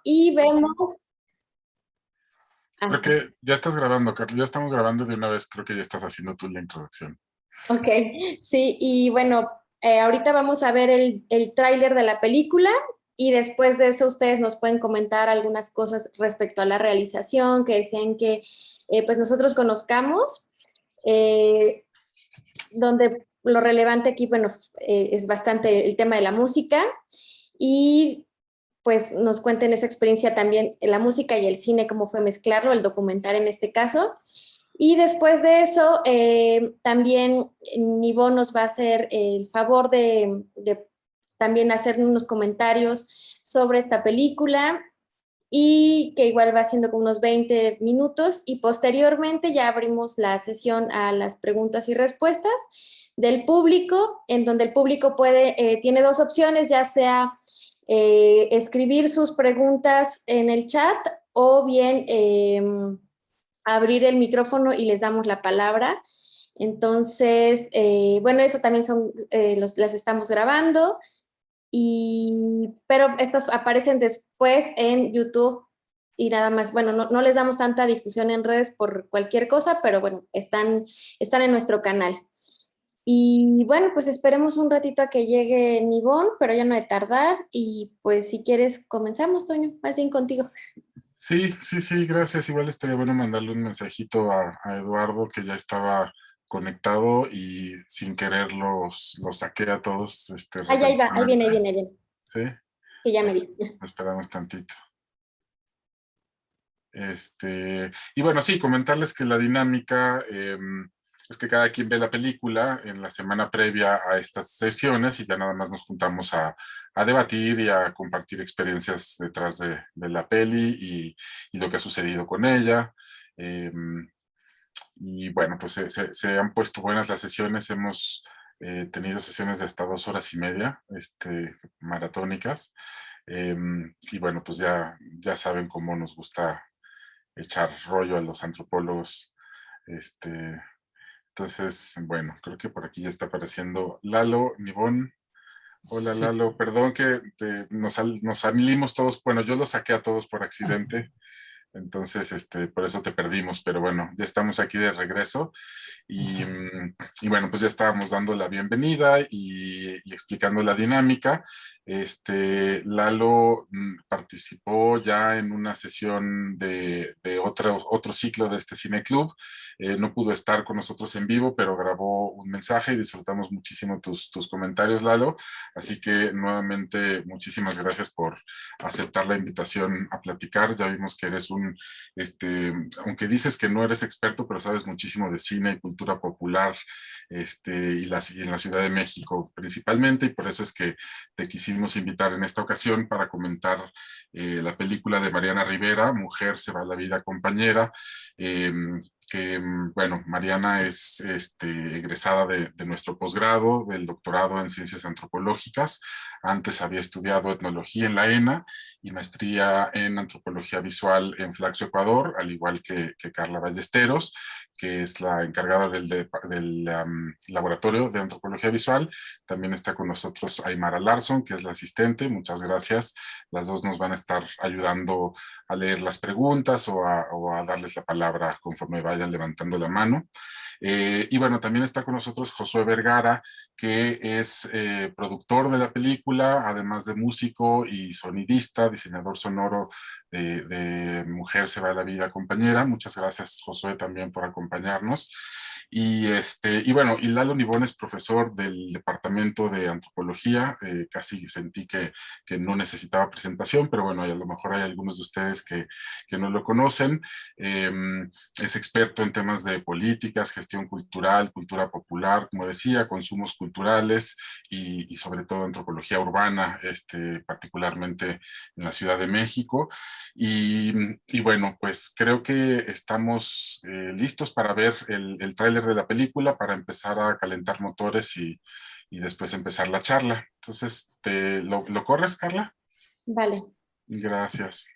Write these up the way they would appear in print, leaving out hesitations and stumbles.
Y vemos... Creo Ajá. que ya estás grabando, Carlos. Ya estamos grabando de una vez. Creo que ya estás haciendo tú la introducción. Ok, sí, y bueno, ahorita vamos a ver el tráiler de la película y después de eso ustedes nos pueden comentar algunas cosas respecto a la realización que desean que pues nosotros conozcamos, eh, donde lo relevante aquí, bueno, es bastante el tema de la música y pues nos cuenten esa experiencia también, la música y el cine, cómo fue mezclarlo, el documental en este caso. Y después de eso, también Nivo nos va a hacer el favor de también hacer unos comentarios sobre esta película y que igual va siendo como unos 20 minutos y posteriormente ya abrimos la sesión a las preguntas y respuestas del público, en donde el público tiene dos opciones, ya sea escribir sus preguntas en el chat o bien abrir el micrófono y les damos la palabra. Entonces, bueno, eso también las estamos grabando, pero estos aparecen después en YouTube y nada más. Bueno, no les damos tanta difusión en redes por cualquier cosa, pero bueno, están en nuestro canal. Y bueno, pues esperemos un ratito a que llegue Nivón, pero ya no de tardar. Y pues si quieres, comenzamos, Toño, más bien contigo. Sí, sí, sí, gracias. Igual estaría bueno mandarle un mensajito a Eduardo que ya estaba conectado y sin querer los saqué a todos Ah, ya ahí va, ahí viene, ahí repentinamente. viene, ahí viene. Sí, Sí, ya me dijo. esperamos tantito. Y bueno, sí, comentarles que la dinámica es que cada quien ve la película en la semana previa a estas sesiones y ya nada más nos juntamos a debatir y a compartir experiencias detrás de la peli y lo que ha sucedido con ella. Eh, y bueno, pues se han puesto buenas las sesiones, hemos tenido sesiones de hasta 2 horas y media, maratónicas. Y bueno, pues ya saben cómo nos gusta echar rollo a los antropólogos. Este, entonces, bueno, creo que por aquí ya está apareciendo Lalo, Nibón. Hola Lalo, perdón que nos salimos todos, bueno, yo los saqué a todos por accidente, entonces por eso te perdimos, pero bueno, ya estamos aquí de regreso y bueno, pues ya estábamos dando la bienvenida y explicando la dinámica. Lalo participó ya en una sesión de otro ciclo de este Cine Club. No pudo estar con nosotros en vivo, pero grabó un mensaje y disfrutamos muchísimo tus comentarios, Lalo. Así que nuevamente muchísimas gracias por aceptar la invitación a platicar. Ya vimos que eres aunque dices que no eres experto, pero sabes muchísimo de cine y cultura popular, y en la Ciudad de México principalmente, y por eso es que te quisimos invitar en esta ocasión para comentar la película de Mariana Rivera, Mujer se va la vida compañera, eh, que, bueno, Mariana es egresada de nuestro posgrado, del doctorado en Ciencias Antropológicas. Antes había estudiado etnología en la ENA y maestría en Antropología Visual en Flaxo, Ecuador, al igual que Carla Ballesteros, que es la encargada del Laboratorio de Antropología Visual. También está con nosotros Aymara Larson, que es la asistente. Muchas gracias. Las dos nos van a estar ayudando a leer las preguntas o a darles la palabra conforme vayan levantando la mano. Y bueno, también está con nosotros Josué Vergara, que es productor de la película, además de músico y sonidista, diseñador sonoro de Mujer se va la vida compañera. Muchas gracias, Josué, también por acompañarnos. Y bueno, y Lalo Nibón es profesor del Departamento de Antropología. Casi sentí que no necesitaba presentación, pero bueno, a lo mejor hay algunos de ustedes que no lo conocen. Eh, es experto en temas de políticas, gestión cultural, cultura popular, como decía, consumos culturales y sobre todo antropología urbana, particularmente en la Ciudad de México. Y bueno, pues creo que estamos listos para ver el tráiler de la película, para empezar a calentar motores y después empezar la charla. Entonces, ¿lo corres, Carla? Vale. Gracias.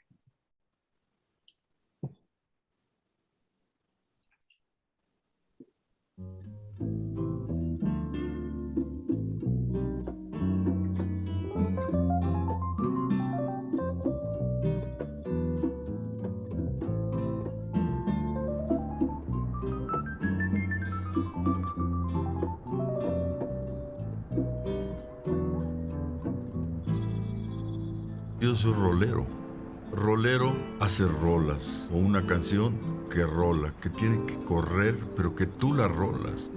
Yo soy rolero. Rolero hace rolas, o una canción que rola, que tiene que correr, pero que tú la rolas.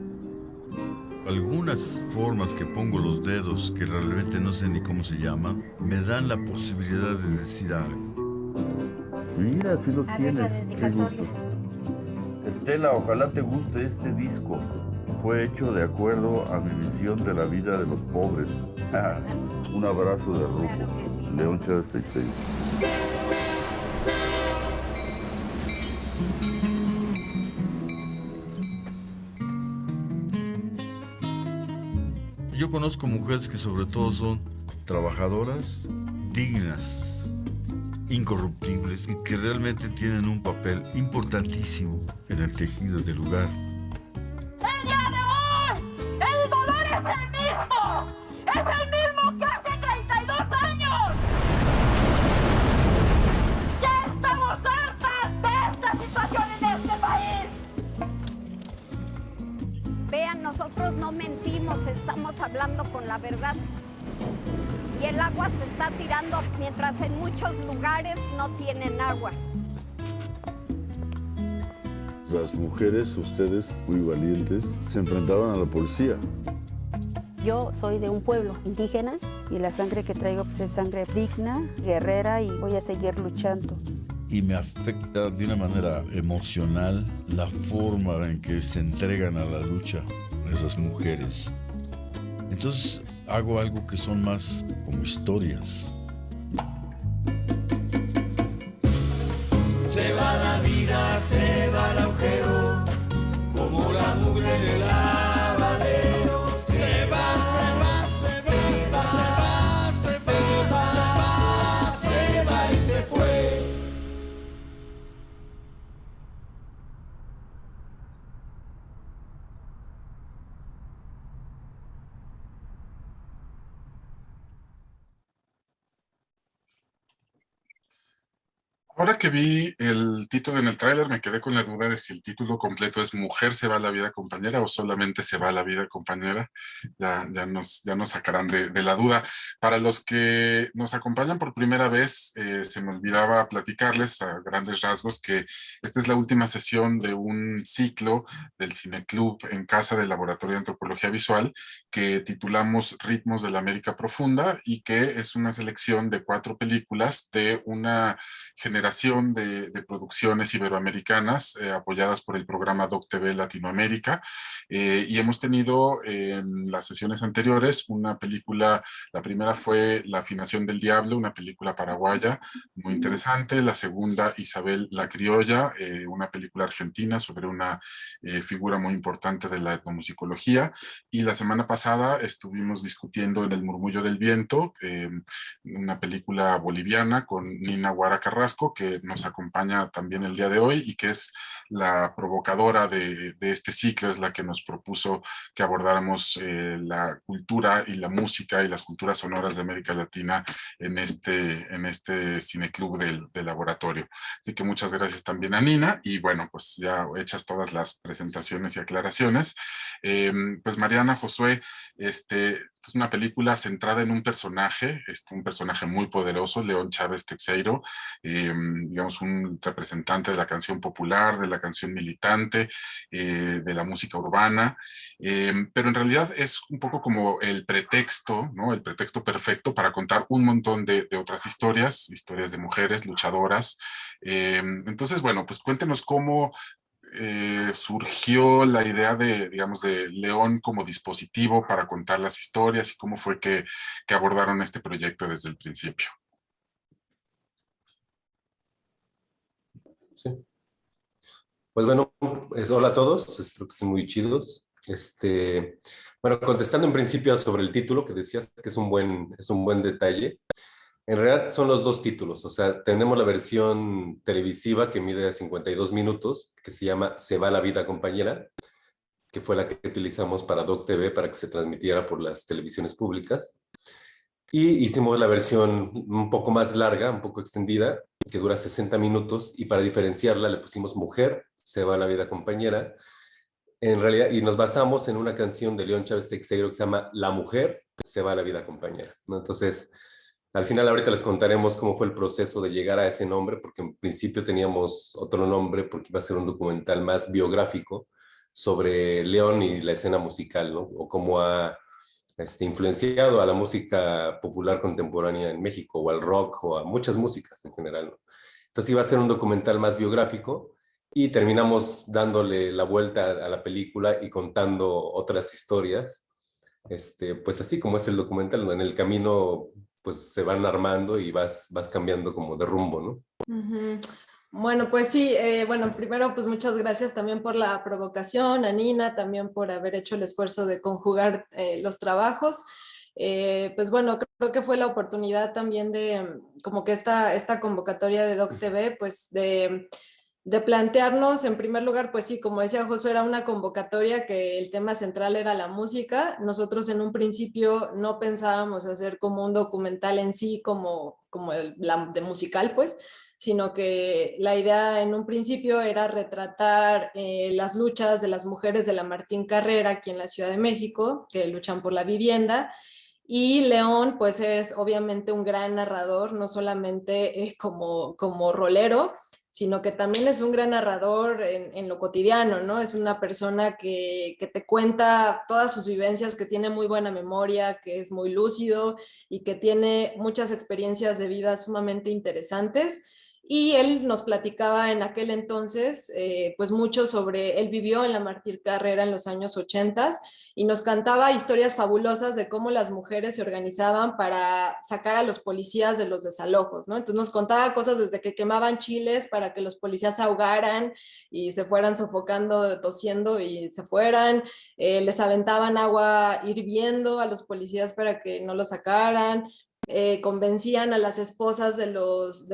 Algunas formas que pongo los dedos, que realmente no sé ni cómo se llaman, me dan la posibilidad de decir algo. Mira, si los tienes, qué gusto. Estela, ojalá te guste este disco. Fue hecho de acuerdo a mi visión de la vida de los pobres. Un abrazo de Ruco, León Chávez Teixeira. Yo conozco mujeres que sobre todo son trabajadoras, dignas, incorruptibles y que realmente tienen un papel importantísimo en el tejido del lugar. ¡El día de hoy! ¡El dolor es el mismo! ¡Es el mismo que hace 32 años! ¡Ya estamos hartas de esta situación en este país! Vean, nosotros no mentimos, estamos hablando con la verdad. Y el agua se está tirando mientras en muchos lugares no tienen agua. Las mujeres, ustedes, muy valientes, se enfrentaban a la policía. Yo soy de un pueblo indígena y la sangre que traigo pues, es sangre digna, guerrera, y voy a seguir luchando. Y me afecta de una manera emocional la forma en que se entregan a la lucha esas mujeres. Entonces hago algo que son más como historias. Se va la vida, se va el agujero, como la mugre en el lavadero. Se va, se va, se va, se va, se va, se va, se va y se fue. Ahora que vi el título en el tráiler, me quedé con la duda de si el título completo es Mujer se va a la vida compañera o solamente se va a la vida compañera. Ya nos sacarán de la duda. Para los que nos acompañan por primera vez, se me olvidaba platicarles a grandes rasgos que esta es la última sesión de un ciclo del Cineclub en Casa del Laboratorio de Antropología Visual que titulamos Ritmos de la América Profunda y que es una selección de 4 películas de una generación de producciones iberoamericanas apoyadas por el programa DocTV Latinoamérica y hemos tenido en las sesiones anteriores una película, la primera fue La afinación del diablo, una película paraguaya muy interesante, la segunda Isabel la criolla, una película argentina sobre una figura muy importante de la etnomusicología, y la semana pasada estuvimos discutiendo En el murmullo del viento, una película boliviana con Nina Guara Carrasco, que nos acompaña también el día de hoy y que es la provocadora de este ciclo, es la que nos propuso que abordáramos la cultura y la música y las culturas sonoras de América Latina en este cineclub del laboratorio. Así que muchas gracias también a Nina y bueno, pues ya hechas todas las presentaciones y aclaraciones. Pues Mariana, Josué, es una película centrada en un personaje muy poderoso, León Chávez Teixeira, digamos un representante de la canción popular, de la canción militante, de la música urbana, pero en realidad es un poco como el pretexto, ¿no? El pretexto perfecto para contar un montón de otras historias de mujeres luchadoras. Entonces, bueno, pues cuéntenos cómo surgió la idea de, digamos, de León como dispositivo para contar las historias y cómo fue que abordaron este proyecto desde el principio. Sí. Pues bueno, hola a todos, espero que estén muy chidos. Bueno, contestando en principio sobre el título que decías que es un buen detalle. En realidad son los dos títulos, o sea, tenemos la versión televisiva que mide 52 minutos, que se llama Se va la vida compañera, que fue la que utilizamos para DocTV para que se transmitiera por las televisiones públicas. Y hicimos la versión un poco más larga, un poco extendida, que dura 60 minutos, y para diferenciarla le pusimos Mujer, se va la vida compañera, en realidad, y nos basamos en una canción de León Chávez Teixeira que se llama La mujer, se va la vida compañera, ¿no? Entonces, Al final ahorita les contaremos cómo fue el proceso de llegar a ese nombre, porque en principio teníamos otro nombre porque iba a ser un documental más biográfico sobre León y la escena musical, ¿no? O cómo ha influenciado a la música popular contemporánea en México, o al rock, o a muchas músicas en general, ¿no? Entonces iba a ser un documental más biográfico y terminamos dándole la vuelta a la película y contando otras historias, pues así como es el documental, ¿no? En el camino pues se van armando y vas cambiando como de rumbo, ¿no? Uh-huh. Bueno, pues sí, bueno, primero pues muchas gracias también por la provocación, a Nina, también por haber hecho el esfuerzo de conjugar los trabajos. Pues bueno, creo que fue la oportunidad también de, como que esta convocatoria de Doc TV, pues de plantearnos en primer lugar, pues sí, como decía Josué, era una convocatoria que el tema central era la música. Nosotros en un principio no pensábamos hacer como un documental en sí, como de musical, pues, sino que la idea en un principio era retratar las luchas de las mujeres de la Martín Carrera aquí en la Ciudad de México, que luchan por la vivienda. Y León, pues es obviamente un gran narrador, no solamente como rolero, sino que también es un gran narrador en lo cotidiano, ¿no? Es una persona que te cuenta todas sus vivencias, que tiene muy buena memoria, que es muy lúcido y que tiene muchas experiencias de vida sumamente interesantes. Y él nos platicaba en aquel entonces, pues mucho sobre, él vivió en la Martín Carrera en los años 80 y nos cantaba historias fabulosas de cómo las mujeres se organizaban para sacar a los policías de los desalojos, ¿no? Entonces nos contaba cosas desde que quemaban chiles para que los policías se ahogaran y se fueran sofocando, tosiendo y se fueran, les aventaban agua hirviendo a los policías para que no los sacaran. Convencían a las esposas de los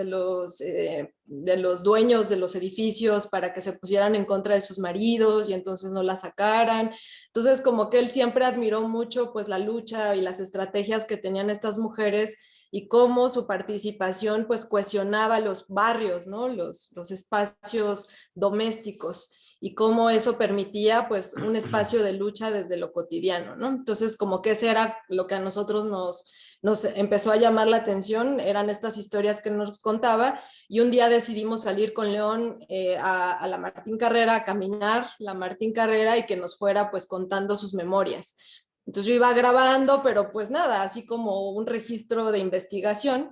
dueños de los edificios para que se pusieran en contra de sus maridos y entonces no la sacaran. Entonces como que él siempre admiró mucho pues la lucha y las estrategias que tenían estas mujeres y cómo su participación pues cohesionaba los barrios, ¿no? Los espacios domésticos y cómo eso permitía pues un espacio de lucha desde lo cotidiano, ¿no? Entonces como que ese era lo que a nosotros nos empezó a llamar la atención, eran estas historias que nos contaba, y un día decidimos salir con León a la Martín Carrera, a caminar la Martín Carrera y que nos fuera pues contando sus memorias. Entonces yo iba grabando, pero pues nada, así como un registro de investigación,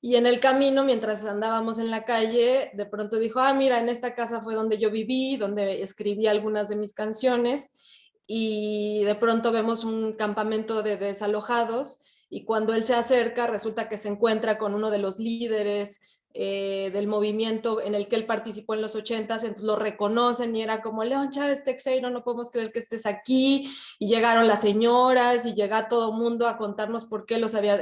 y en el camino, mientras andábamos en la calle, de pronto dijo, mira, en esta casa fue donde yo viví, donde escribí algunas de mis canciones, y de pronto vemos un campamento de desalojados, y cuando él se acerca resulta que se encuentra con uno de los líderes del movimiento en el que él participó en los 80s, entonces lo reconocen y era como, León Chávez Teixeira, no podemos creer que estés aquí, y llegaron las señoras y llega todo el mundo a contarnos por qué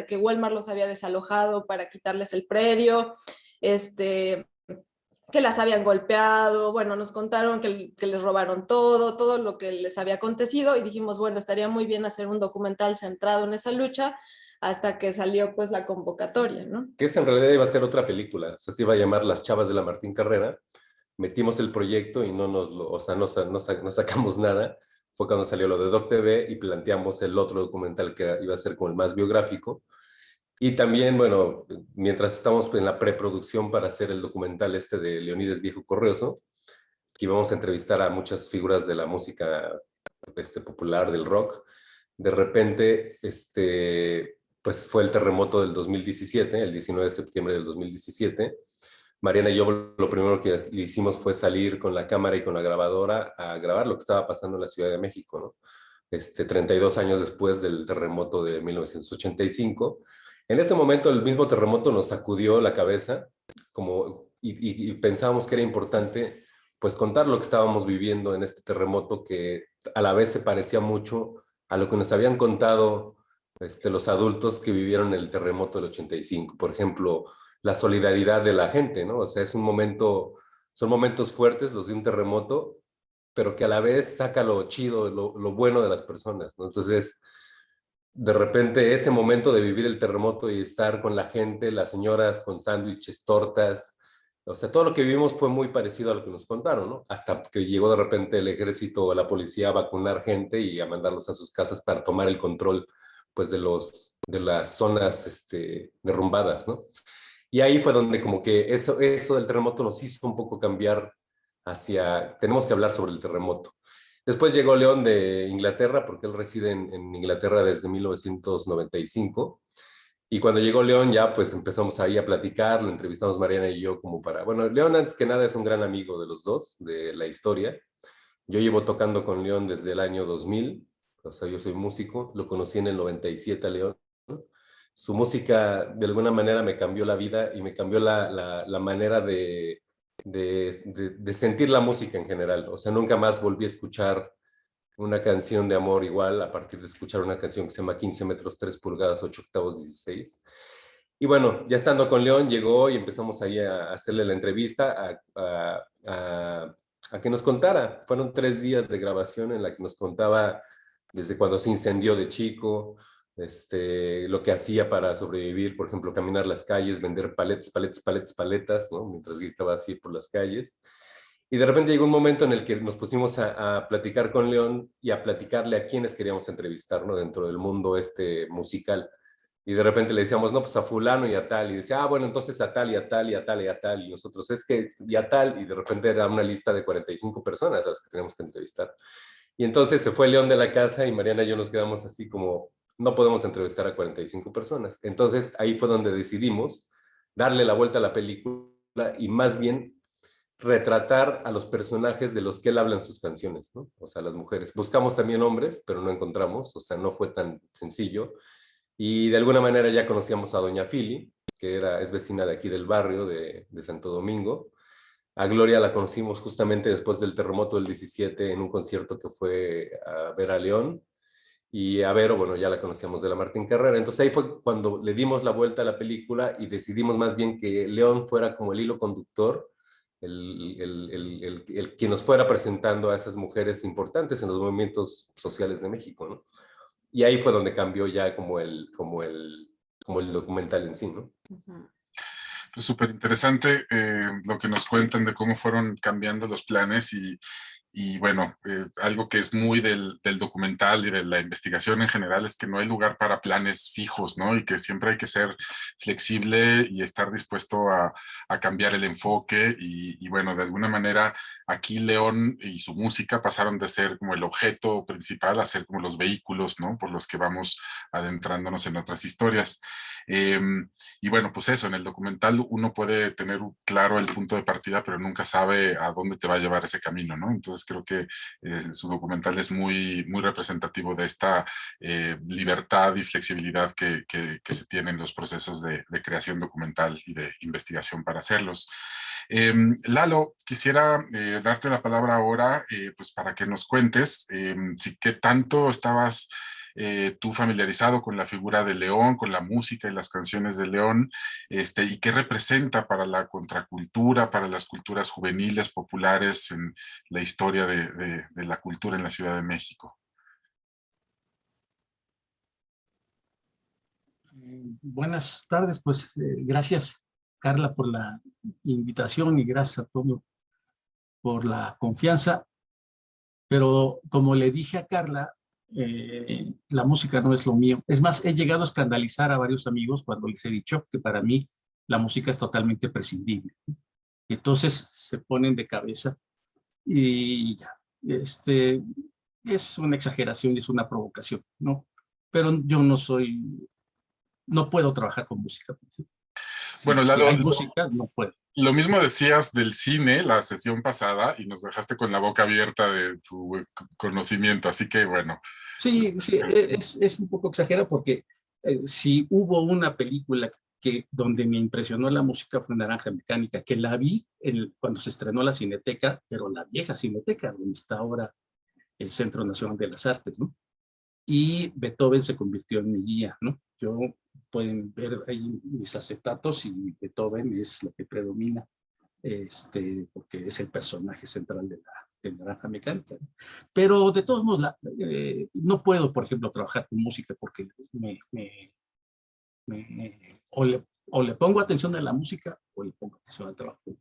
que Walmart los había desalojado para quitarles el predio, que las habían golpeado, bueno, nos contaron que les robaron todo lo que les había acontecido, y dijimos, bueno, estaría muy bien hacer un documental centrado en esa lucha, hasta que salió pues la convocatoria, ¿no? Que esa en realidad iba a ser otra película, o sea, se iba a llamar Las Chavas de la Martín Carrera. Metimos el proyecto y no sacamos nada. Fue cuando salió lo de Doc TV y planteamos el otro documental que iba a ser como el más biográfico. Y también, bueno, mientras estamos en la preproducción para hacer el documental de Leonides Viejo Correoso, que íbamos a entrevistar a muchas figuras de la música popular, del rock, de repente, pues fue el terremoto del 2017, el 19 de septiembre del 2017. Mariana y yo lo primero que hicimos fue salir con la cámara y con la grabadora a grabar lo que estaba pasando en la Ciudad de México, ¿no? 32 años después del terremoto de 1985. En ese momento el mismo terremoto nos sacudió la cabeza y pensábamos que era importante pues contar lo que estábamos viviendo en este terremoto, que a la vez se parecía mucho a lo que nos habían contado los adultos que vivieron el terremoto del 85. Por ejemplo, la solidaridad de la gente, ¿no? O sea, son momentos fuertes los de un terremoto, pero que a la vez saca lo chido, lo bueno de las personas, ¿no? Entonces, de repente ese momento de vivir el terremoto y estar con la gente, las señoras con sándwiches, tortas, o sea, todo lo que vivimos fue muy parecido a lo que nos contaron, ¿no? Hasta que llegó de repente el ejército o la policía a vacunar gente y a mandarlos a sus casas para tomar el control pues de las zonas derrumbadas, ¿no? Y ahí fue donde como que eso del terremoto nos hizo un poco cambiar tenemos que hablar sobre el terremoto. Después llegó León de Inglaterra, porque él reside en Inglaterra desde 1995. Y cuando llegó León ya pues empezamos ahí a platicar, lo entrevistamos Mariana y yo como bueno, León antes que nada es un gran amigo de los dos, de la historia. Yo llevo tocando con León desde el año 2000, o sea, yo soy músico, lo conocí en el 97 a León. Su música de alguna manera me cambió la vida y me cambió la manera de sentir la música en general. O sea, nunca más volví a escuchar una canción de amor igual a partir de escuchar una canción que se llama 15 metros 3 pulgadas 8 octavos 16. Y bueno, ya estando con León llegó y empezamos ahí a hacerle la entrevista, a que nos contara. Fueron 3 días de grabación en la que nos contaba desde cuando se incendió de chico, lo que hacía para sobrevivir, por ejemplo, caminar las calles, vender paletas, ¿no? Mientras gritaba así por las calles. Y de repente llegó un momento en el que nos pusimos a platicar con León y a platicarle a quienes queríamos entrevistar, ¿no? Dentro del mundo musical. Y de repente le decíamos, no, pues a fulano y a tal. Y decía, bueno, entonces a tal y a tal y a tal y a tal. Y nosotros, es que y a tal. Y de repente era una lista de 45 personas a las que teníamos que entrevistar. Y entonces se fue León de la casa y Mariana y yo nos quedamos así como, no podemos entrevistar a 45 personas. Entonces ahí fue donde decidimos darle la vuelta a la película y más bien retratar a los personajes de los que él habla en sus canciones, ¿no? O sea, las mujeres. Buscamos también hombres, pero no encontramos, o sea, no fue tan sencillo. Y de alguna manera ya conocíamos a Doña Fili, que es vecina de aquí del barrio de Santo Domingo. A Gloria la conocimos justamente después del terremoto del 17 en un concierto que fue a ver a León. Y a Vero, bueno, ya la conocíamos de la Martín Carrera. Entonces ahí fue cuando le dimos la vuelta a la película y decidimos más bien que León fuera como el hilo conductor, el que nos fuera presentando a esas mujeres importantes en los movimientos sociales de México, ¿no? Y ahí fue donde cambió ya como el documental en sí, ¿no? Pues súper interesante lo que nos cuentan de cómo fueron cambiando los planes y bueno, algo que es muy del documental y de la investigación en general es que no hay lugar para planes fijos, ¿no? Y que siempre hay que ser flexible y estar dispuesto a cambiar el enfoque y bueno, de alguna manera aquí León y su música pasaron de ser como el objeto principal a ser como los vehículos, ¿no? Por los que vamos adentrándonos en otras historias. Y bueno, pues eso, en el documental uno puede tener claro el punto de partida, pero nunca sabe a dónde te va a llevar ese camino, ¿no? Entonces creo que su documental es muy, muy representativo de esta libertad y flexibilidad que se tiene en los procesos de creación documental y de investigación para hacerlos. Lalo, quisiera darte la palabra ahora pues para que nos cuentes si qué tanto estabas tú familiarizado con la figura de León, con la música y las canciones de León, y qué representa para la contracultura, para las culturas juveniles, populares en la historia de la cultura en la Ciudad de México. Buenas tardes, pues gracias Carla por la invitación y gracias a todos por la confianza, pero como le dije a Carla, la música no es lo mío. Es más, he llegado a escandalizar a varios amigos cuando les he dicho que para mí la música es totalmente prescindible. Entonces se ponen de cabeza y ya, es una exageración, es una provocación, ¿no? Pero yo no puedo trabajar con música. Bueno, si Lalo, hay música, no puedo. Lo mismo decías del cine la sesión pasada y nos dejaste con la boca abierta de tu conocimiento, así que bueno. Sí, es un poco exagerado porque si hubo una película donde me impresionó la música fue Naranja Mecánica, que la vi cuando se estrenó la Cineteca, pero la vieja Cineteca, donde está ahora el Centro Nacional de las Artes, ¿no? Y Beethoven se convirtió en mi guía, ¿no? Pueden ver ahí mis acetatos y Beethoven es lo que predomina, porque es el personaje central de Naranja Mecánica, ¿no? Pero de todos modos, no puedo, por ejemplo, trabajar con música porque o le pongo atención a la música o le pongo atención al trabajo.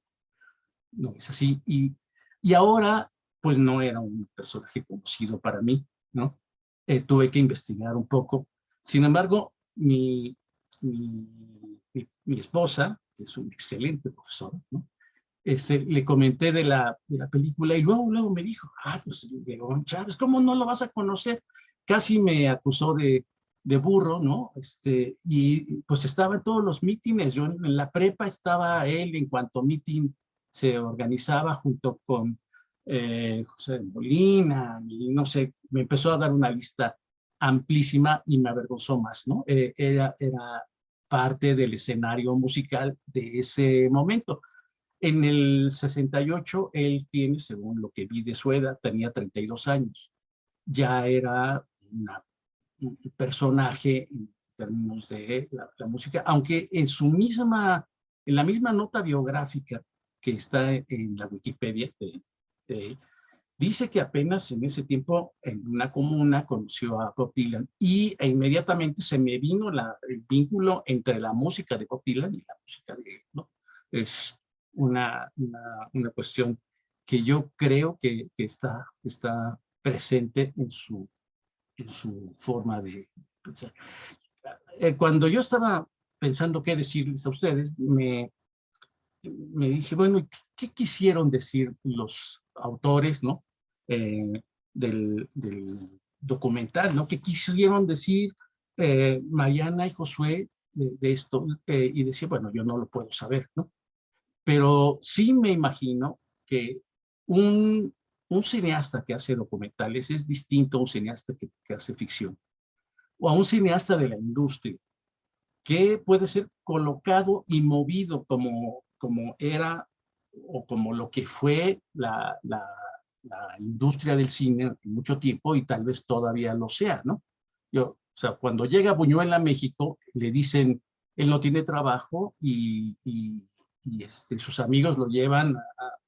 No, es así. Y ahora, pues no era un personaje conocido para mí, ¿no? Tuve que investigar un poco. Sin embargo, mi esposa, que es una excelente profesora, ¿no? Le comenté de la película y luego me dijo, pues León Chávez, ¿cómo no lo vas a conocer? Casi me acusó de burro, ¿no? Y pues estaba en todos los mítines. Yo en la prepa estaba él en cuanto mítin se organizaba junto con José de Molina y no sé, me empezó a dar una lista amplísima y me avergonzó más, ¿no? Era parte del escenario musical de ese momento. En el 68, él tiene, según lo que vi de su edad, tenía 32 años. Ya era un personaje en términos de la música, aunque en la misma nota biográfica que está en la Wikipedia de él, dice que apenas en ese tiempo en una comuna conoció a Bob Dylan e inmediatamente se me vino el vínculo entre la música de Bob Dylan y la música de él, ¿no? Es una cuestión que yo creo que está presente en su forma de pensar. Cuando yo estaba pensando qué decirles a ustedes, me dije, bueno, ¿qué quisieron decir los autores, ¿no? Del documental, ¿no? ¿Qué quisieron decir Mariana y Josué de esto? Y decía, bueno, yo no lo puedo saber, ¿no? Pero sí me imagino que un cineasta que hace documentales es distinto a un cineasta que hace ficción, o a un cineasta de la industria, que puede ser colocado y movido como era o como lo que fue la industria del cine en mucho tiempo y tal vez todavía lo sea, ¿no? O sea, cuando llega Buñuel a México, le dicen, él no tiene trabajo y sus amigos lo llevan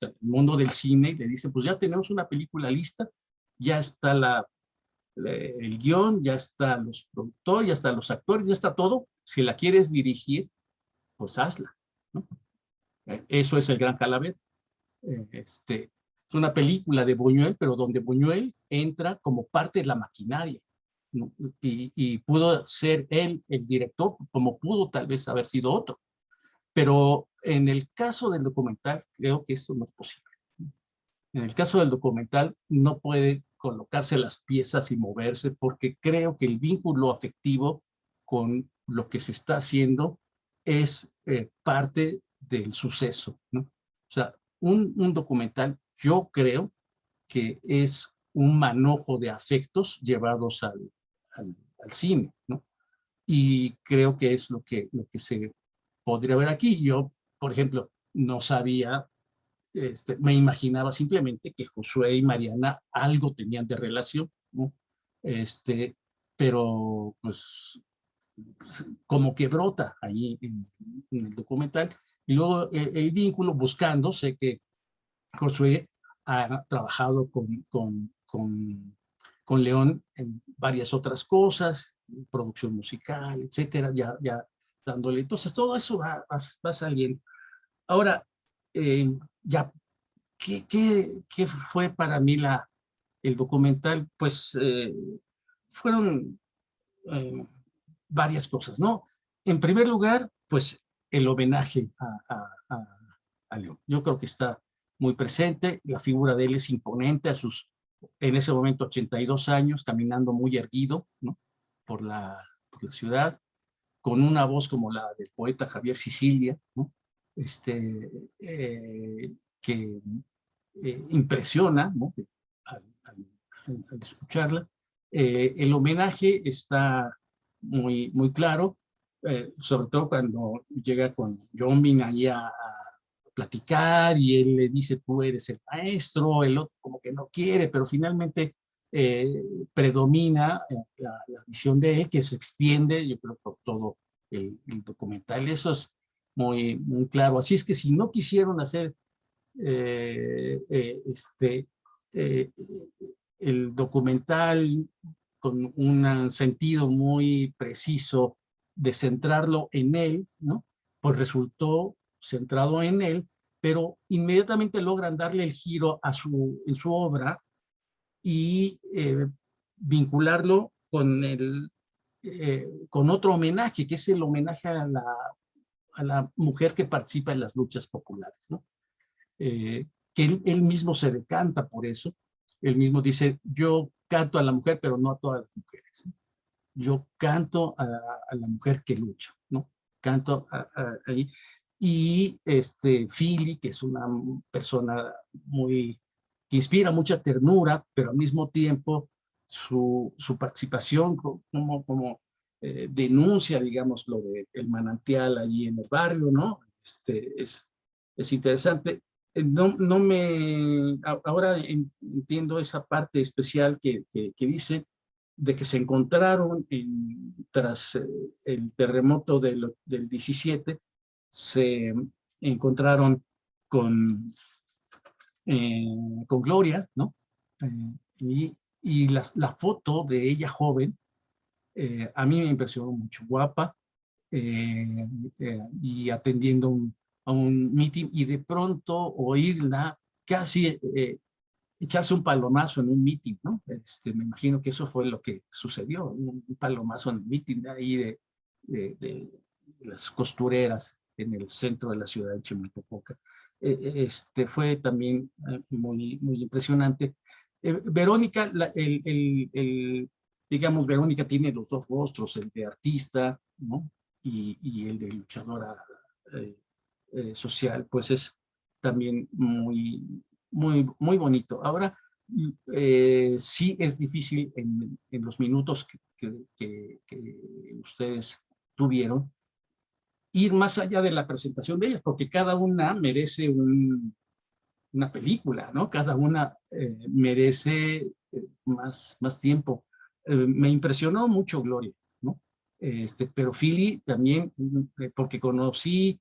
al mundo del cine y le dicen, pues ya tenemos una película lista, ya está el guión, ya están los productores, ya están los actores, ya está todo. Si la quieres dirigir, pues hazla, ¿no? Eso es El Gran Calavera. Es una película de Buñuel, pero donde Buñuel entra como parte de la maquinaria, ¿no? Y pudo ser él el director, como pudo tal vez haber sido otro. Pero en el caso del documental, creo que esto no es posible. En el caso del documental, no puede colocarse las piezas y moverse, porque creo que el vínculo afectivo con lo que se está haciendo es parte del suceso, ¿no? O sea, un documental, yo creo que es un manojo de afectos llevados al cine, ¿no? Y creo que es lo que se podría ver aquí. Yo, por ejemplo, no sabía, me imaginaba simplemente que Josué y Mariana algo tenían de relación, ¿no? Pero pues como que brota ahí en el documental. Y luego el vínculo buscando, sé que Josué ha trabajado con León en varias otras cosas, producción musical, etcétera, ya dándole. Entonces todo eso va saliendo. Ahora, ya, ¿qué fue para mí el documental? Pues fueron varias cosas, ¿no? En primer lugar, pues el homenaje a León. Yo creo que está muy presente, la figura de él es imponente a sus, en ese momento, 82 años, caminando muy erguido, ¿no? por la ciudad, con una voz como la del poeta Javier Sicilia, ¿no? Que impresiona, ¿no? al escucharla. El homenaje está muy claro, sobre todo cuando llega con John Bean allí a platicar y él le dice, tú eres el maestro, el otro como que no quiere, pero finalmente predomina la visión de él, que se extiende, yo creo, por todo el documental. Eso es muy claro. Así es que si no quisieron hacer el documental con un sentido muy preciso de centrarlo en él, ¿no? Pues resultó centrado en él, pero inmediatamente logran darle el giro en su obra y vincularlo con con otro homenaje, que es el homenaje a la mujer que participa en las luchas populares, ¿no? Que él mismo se decanta por eso. Él mismo dice, yo canto a la mujer, pero no a todas las mujeres, ¿no? Yo canto a la mujer que lucha, ¿no? Canto ahí. Y Philly, que es una persona que inspira mucha ternura, pero al mismo tiempo su participación como denuncia, digamos, lo del manantial allí en el barrio, ¿no? Es interesante. Ahora entiendo esa parte especial que dice de que se encontraron tras el terremoto del 17, se encontraron con Gloria, ¿no? Y la foto de ella joven a mí me impresionó mucho, guapa, y atendiendo a un meeting, y de pronto oírla casi echarse un palomazo en un meeting, ¿no? Me imagino que eso fue lo que sucedió, un palomazo en el meeting ahí de las costureras en el centro de la ciudad de Chimalpopoca. Fue también muy, muy impresionante. Verónica, digamos, Verónica tiene los dos rostros, el de artista, ¿no? Y el de luchadora social, pues es también muy, muy, muy bonito. Ahora, sí es difícil en los minutos que ustedes tuvieron ir más allá de la presentación de ellas, porque cada una merece una película, ¿no? Cada una merece más tiempo. Me impresionó mucho Gloria, ¿no? Pero Philly también, porque conocí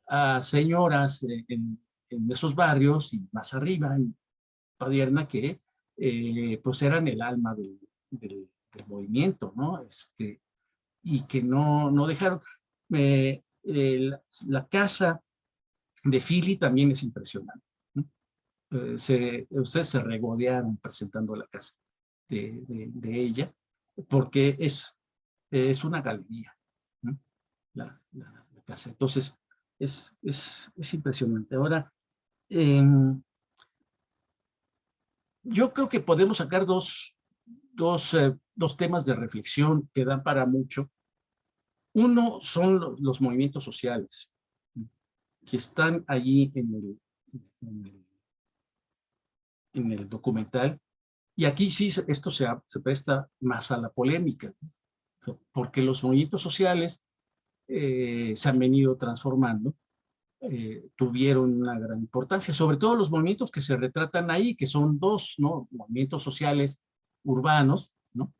a señoras en esos barrios y más arriba, en Padierna, que pues eran el alma del movimiento, ¿no? Y que no dejaron. La casa de Philly también es impresionante, ¿no? Ustedes se regodearon presentando la casa de ella, porque es una galería, ¿no? La casa. Entonces, es impresionante. Ahora, yo creo que podemos sacar dos temas de reflexión que dan para mucho. Uno son los movimientos sociales que están allí en el documental. Y aquí sí esto se presta más a la polémica, ¿no? Porque los movimientos sociales se han venido transformando, tuvieron una gran importancia, sobre todo los movimientos que se retratan ahí, que son dos, ¿no? Movimientos sociales urbanos, ¿no?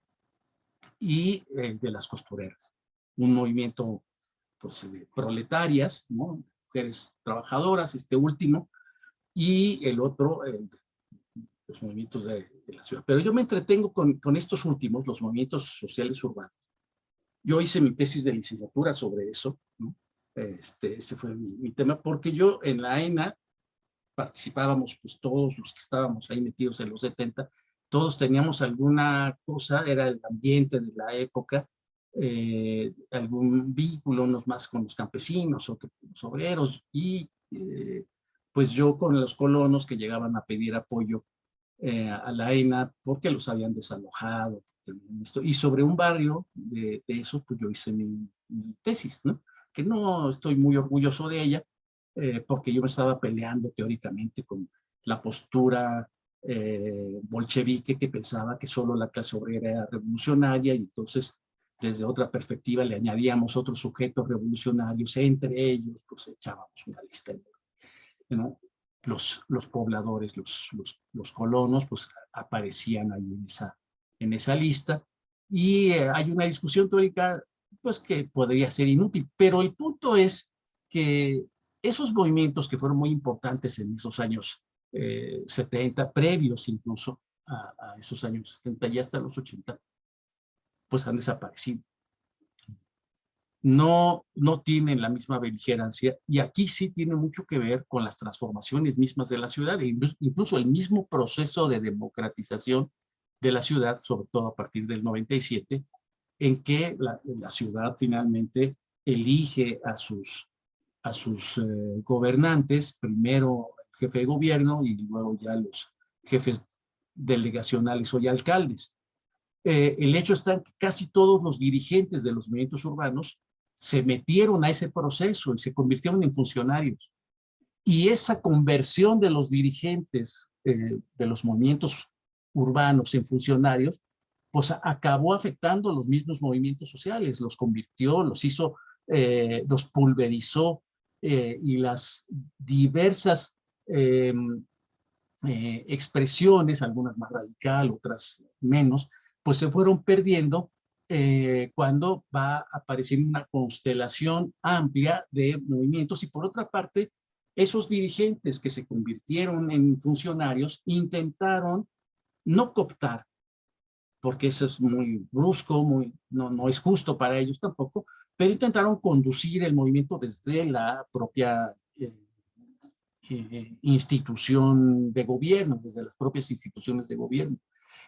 Y de las costureras. Un movimiento pues, de proletarias, ¿no? Mujeres trabajadoras, este último, y el otro, los movimientos de la ciudad. Pero yo me entretengo con estos últimos, los movimientos sociales urbanos. Yo hice mi tesis de licenciatura sobre eso, ¿no? Ese fue mi tema, porque yo en la ENA participábamos, pues todos los que estábamos ahí metidos en los 70, todos teníamos alguna cosa, era el ambiente de la época, algún vínculo, unos más con los campesinos, otros con los obreros, y pues yo con los colonos que llegaban a pedir apoyo a la ENA porque los habían desalojado. Y sobre un barrio de eso, pues yo hice mi tesis, ¿no? Que no estoy muy orgulloso de ella, porque yo me estaba peleando teóricamente con la postura bolchevique que pensaba que solo la clase obrera era revolucionaria, y entonces desde otra perspectiva le añadíamos otros sujetos revolucionarios, entre ellos pues echábamos una lista, ¿no? Los pobladores, los colonos, pues aparecían ahí en esa lista, y hay una discusión teórica pues que podría ser inútil, pero el punto es que esos movimientos que fueron muy importantes en esos años 70, previos incluso a esos años 70 y hasta los 80, pues han desaparecido. No tienen la misma beligerancia, y aquí sí tiene mucho que ver con las transformaciones mismas de la ciudad, e incluso el mismo proceso de democratización de la ciudad, sobre todo a partir del 97, en que la ciudad finalmente elige a sus gobernantes, primero el jefe de gobierno y luego ya los jefes delegacionales o ya alcaldes. El hecho está en que casi todos los dirigentes de los movimientos urbanos se metieron a ese proceso y se convirtieron en funcionarios. Y esa conversión de los dirigentes de los movimientos urbanos en funcionarios, pues acabó afectando los mismos movimientos sociales, los convirtió, los hizo, los pulverizó, y las diversas expresiones, algunas más radical, otras menos, pues se fueron perdiendo cuando va apareciendo una constelación amplia de movimientos. Y por otra parte, esos dirigentes que se convirtieron en funcionarios intentaron no cooptar, porque eso es muy brusco, no es justo para ellos tampoco, pero intentaron conducir el movimiento desde la propia institución de gobierno, desde las propias instituciones de gobierno.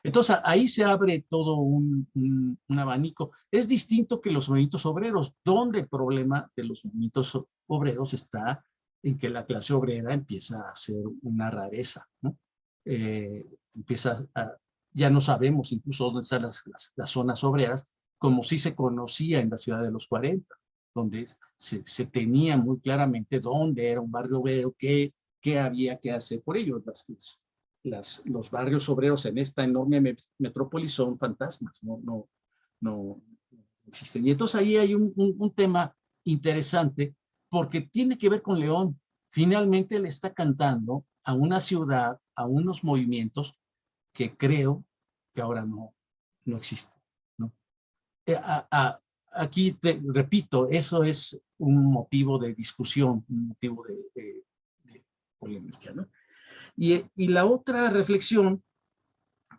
Entonces ahí se abre todo un abanico. Es distinto que los movimientos obreros, donde el problema de los movimientos obreros está en que la clase obrera empieza a ser una rareza, ¿no? Ya no sabemos incluso dónde están las zonas obreras, como sí se conocía en la ciudad de los 40, donde se tenía muy claramente dónde era un barrio obrero, qué había que hacer por ello. Los barrios obreros en esta enorme metrópoli son fantasmas, no existen. Y entonces ahí hay un tema interesante, porque tiene que ver con León. Finalmente le está cantando a una ciudad, a unos movimientos que creo que ahora no existen, ¿no? Aquí repito, eso es un motivo de discusión, un motivo de polémica, ¿no? Y la otra reflexión,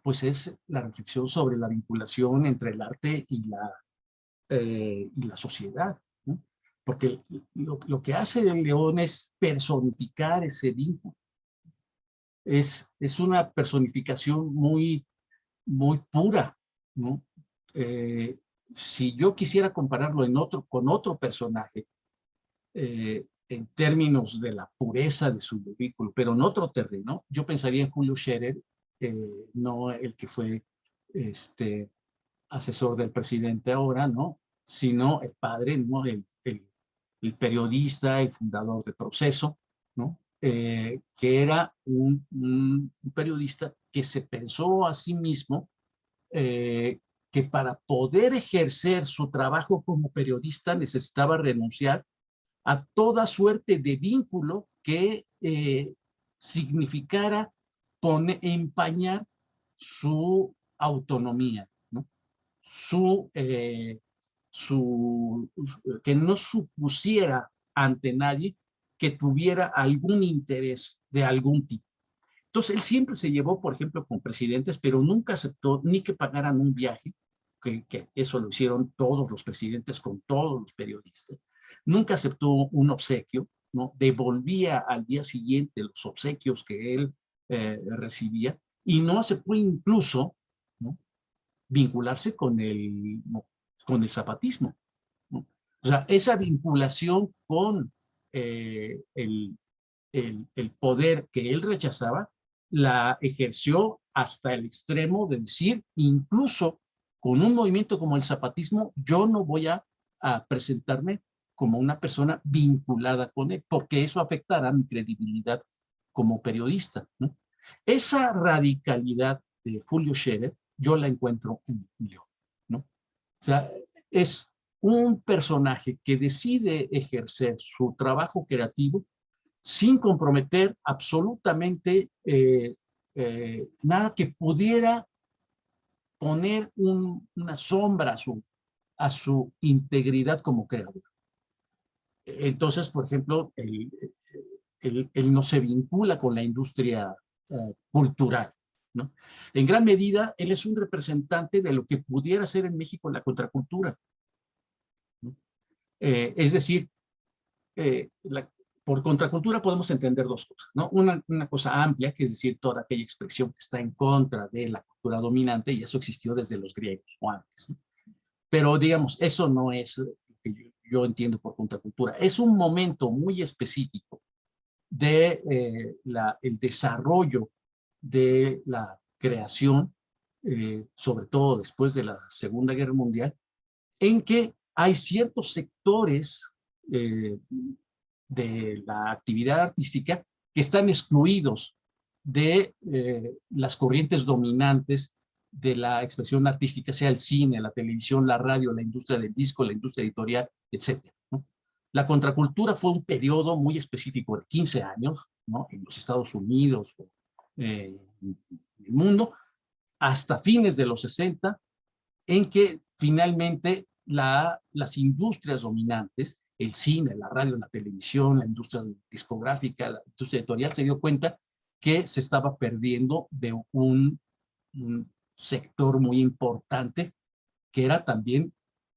pues es la reflexión sobre la vinculación entre el arte y la sociedad, ¿no? Porque lo que hace León es personificar ese vínculo. Es una personificación muy pura, ¿no? Si yo quisiera compararlo con otro personaje, en términos de la pureza de su vehículo, pero en otro terreno, yo pensaría en Julio Scherer, no el que fue asesor del presidente ahora, ¿no? Sino el padre, ¿no? El periodista, el fundador de Proceso, ¿no? Que era un periodista que se pensó a sí mismo que para poder ejercer su trabajo como periodista necesitaba renunciar a toda suerte de vínculo que significara empañar su autonomía, ¿no? Que no supusiera ante nadie que tuviera algún interés de algún tipo. Entonces, él siempre se llevó, por ejemplo, con presidentes, pero nunca aceptó ni que pagaran un viaje, que eso lo hicieron todos los presidentes con todos los periodistas. Nunca aceptó un obsequio, ¿no? Devolvía al día siguiente los obsequios que él recibía, y no aceptó incluso, ¿no?, vincularse con el zapatismo, ¿no? O sea, esa vinculación con el poder que él rechazaba, la ejerció hasta el extremo de decir, incluso con un movimiento como el zapatismo, yo no voy a presentarme como una persona vinculada con él, porque eso afectará mi credibilidad como periodista, ¿no? Esa radicalidad de Julio Scherer, yo la encuentro en León, ¿no? O sea, es un personaje que decide ejercer su trabajo creativo sin comprometer absolutamente nada que pudiera poner una sombra a su integridad como creador. Entonces, por ejemplo, él no se vincula con la industria cultural, ¿no? En gran medida, él es un representante de lo que pudiera ser en México la contracultura, ¿no? Es decir, por contracultura podemos entender dos cosas, ¿no? Una cosa amplia, que es decir, toda aquella expresión que está en contra de la cultura dominante, y eso existió desde los griegos o antes, ¿no? Pero digamos, eso no es lo que yo entiendo por contracultura. Es un momento muy específico de el desarrollo de la creación, sobre todo después de la Segunda Guerra Mundial, en que hay ciertos sectores de la actividad artística que están excluidos de las corrientes dominantes de la expresión artística, sea el cine, la televisión, la radio, la industria del disco, la industria editorial, etc., ¿no? La contracultura fue un periodo muy específico de 15 años, ¿no? En los Estados Unidos, en el mundo, hasta fines de los 60, en que finalmente las industrias dominantes, el cine, la radio, la televisión, la industria discográfica, la industria editorial, se dio cuenta que se estaba perdiendo de un sector muy importante que era también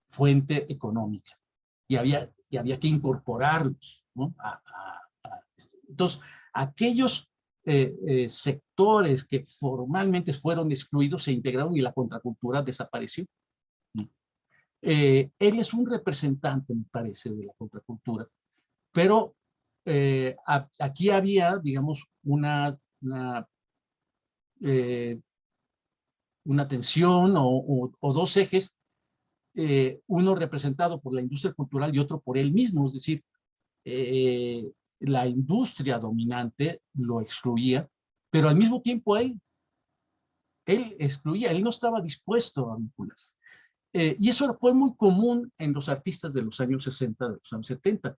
fuente económica y había que incorporarlos, ¿no? Entonces, aquellos sectores que formalmente fueron excluidos se integraron y la contracultura desapareció. Él es un representante, me parece, de la contracultura, pero aquí había, digamos, una tensión o dos ejes, uno representado por la industria cultural y otro por él mismo, es decir, la industria dominante lo excluía, pero al mismo tiempo él excluía, él no estaba dispuesto a vincularse. Y eso fue muy común en los artistas de los años 60, de los años 70.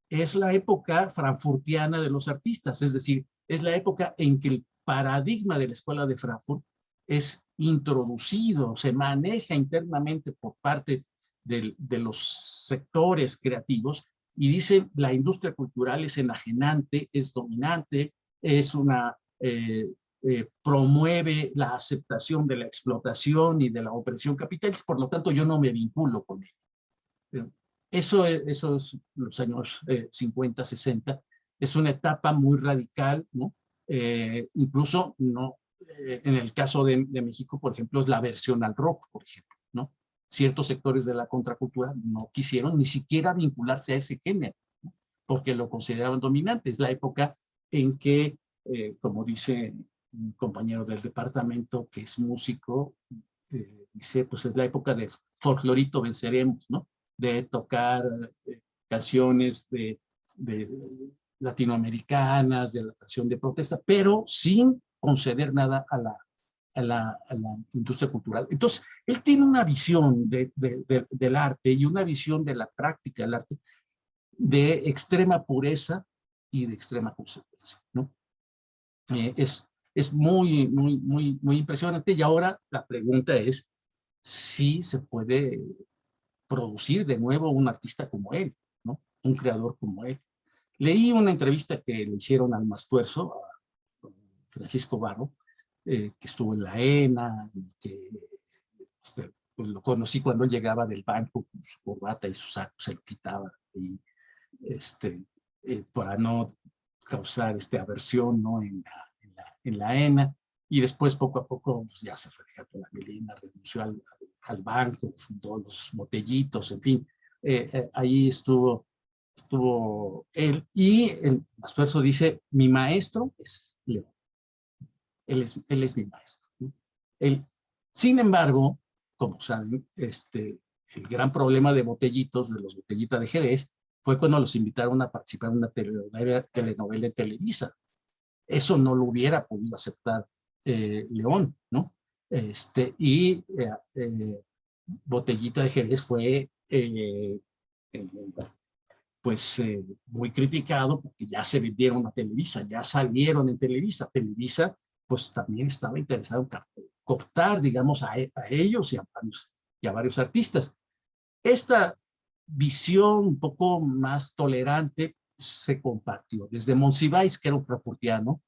Es la época frankfurtiana de los artistas, es decir, es la época en que el paradigma de la escuela de Frankfurt es introducido, se maneja internamente por parte de los sectores creativos y dice la industria cultural es enajenante, es dominante, es una... promueve la aceptación de la explotación y de la opresión capitalista, por lo tanto yo no me vinculo con él. Eso es los años 50, 60, es una etapa muy radical, ¿no? Incluso no, en el caso de México, por ejemplo, es la aversión al rock, por ejemplo, ¿no? Ciertos sectores de la contracultura no quisieron ni siquiera vincularse a ese género, ¿no? Porque lo consideraban dominante. Es la época en que, como dice un compañero del departamento que es músico, dice, pues es la época de folclorito venceremos, ¿no? De tocar canciones de latinoamericanas, de la canción de protesta, pero sin conceder nada a la industria cultural. Entonces, él tiene una visión del arte y una visión de la práctica del arte de extrema pureza y de extrema consecuencia, ¿no? Es muy, muy, muy, muy impresionante y ahora la pregunta es si se puede producir de nuevo un artista como él, ¿no? Un creador como él. Leí una entrevista que le hicieron al Mastuerzo, a Francisco Barro, que estuvo en la ENA, y que pues lo conocí cuando él llegaba del banco con su corbata y su saco, se lo quitaba y, para no causar aversión, ¿no? en la ENA, y después poco a poco pues, ya se fue dejando la melena, renunció al banco, fundó los Botellitos, en fin, ahí estuvo él, y el Mastuerzo dice, mi maestro es León, él es mi maestro, ¿no? Sin embargo, como saben, el gran problema de Botellitos, de los Botellitas de Jerez, fue cuando los invitaron a participar en una telenovela de Televisa. Eso no lo hubiera podido aceptar León, ¿no? Botellita de Jerez fue pues muy criticado porque ya se vendieron a Televisa, ya salieron en Televisa. Televisa pues también estaba interesado en cooptar, digamos, a ellos y a varios artistas. Esta visión un poco más tolerante se compartió desde Monsiváis, que era un frankfurtiano,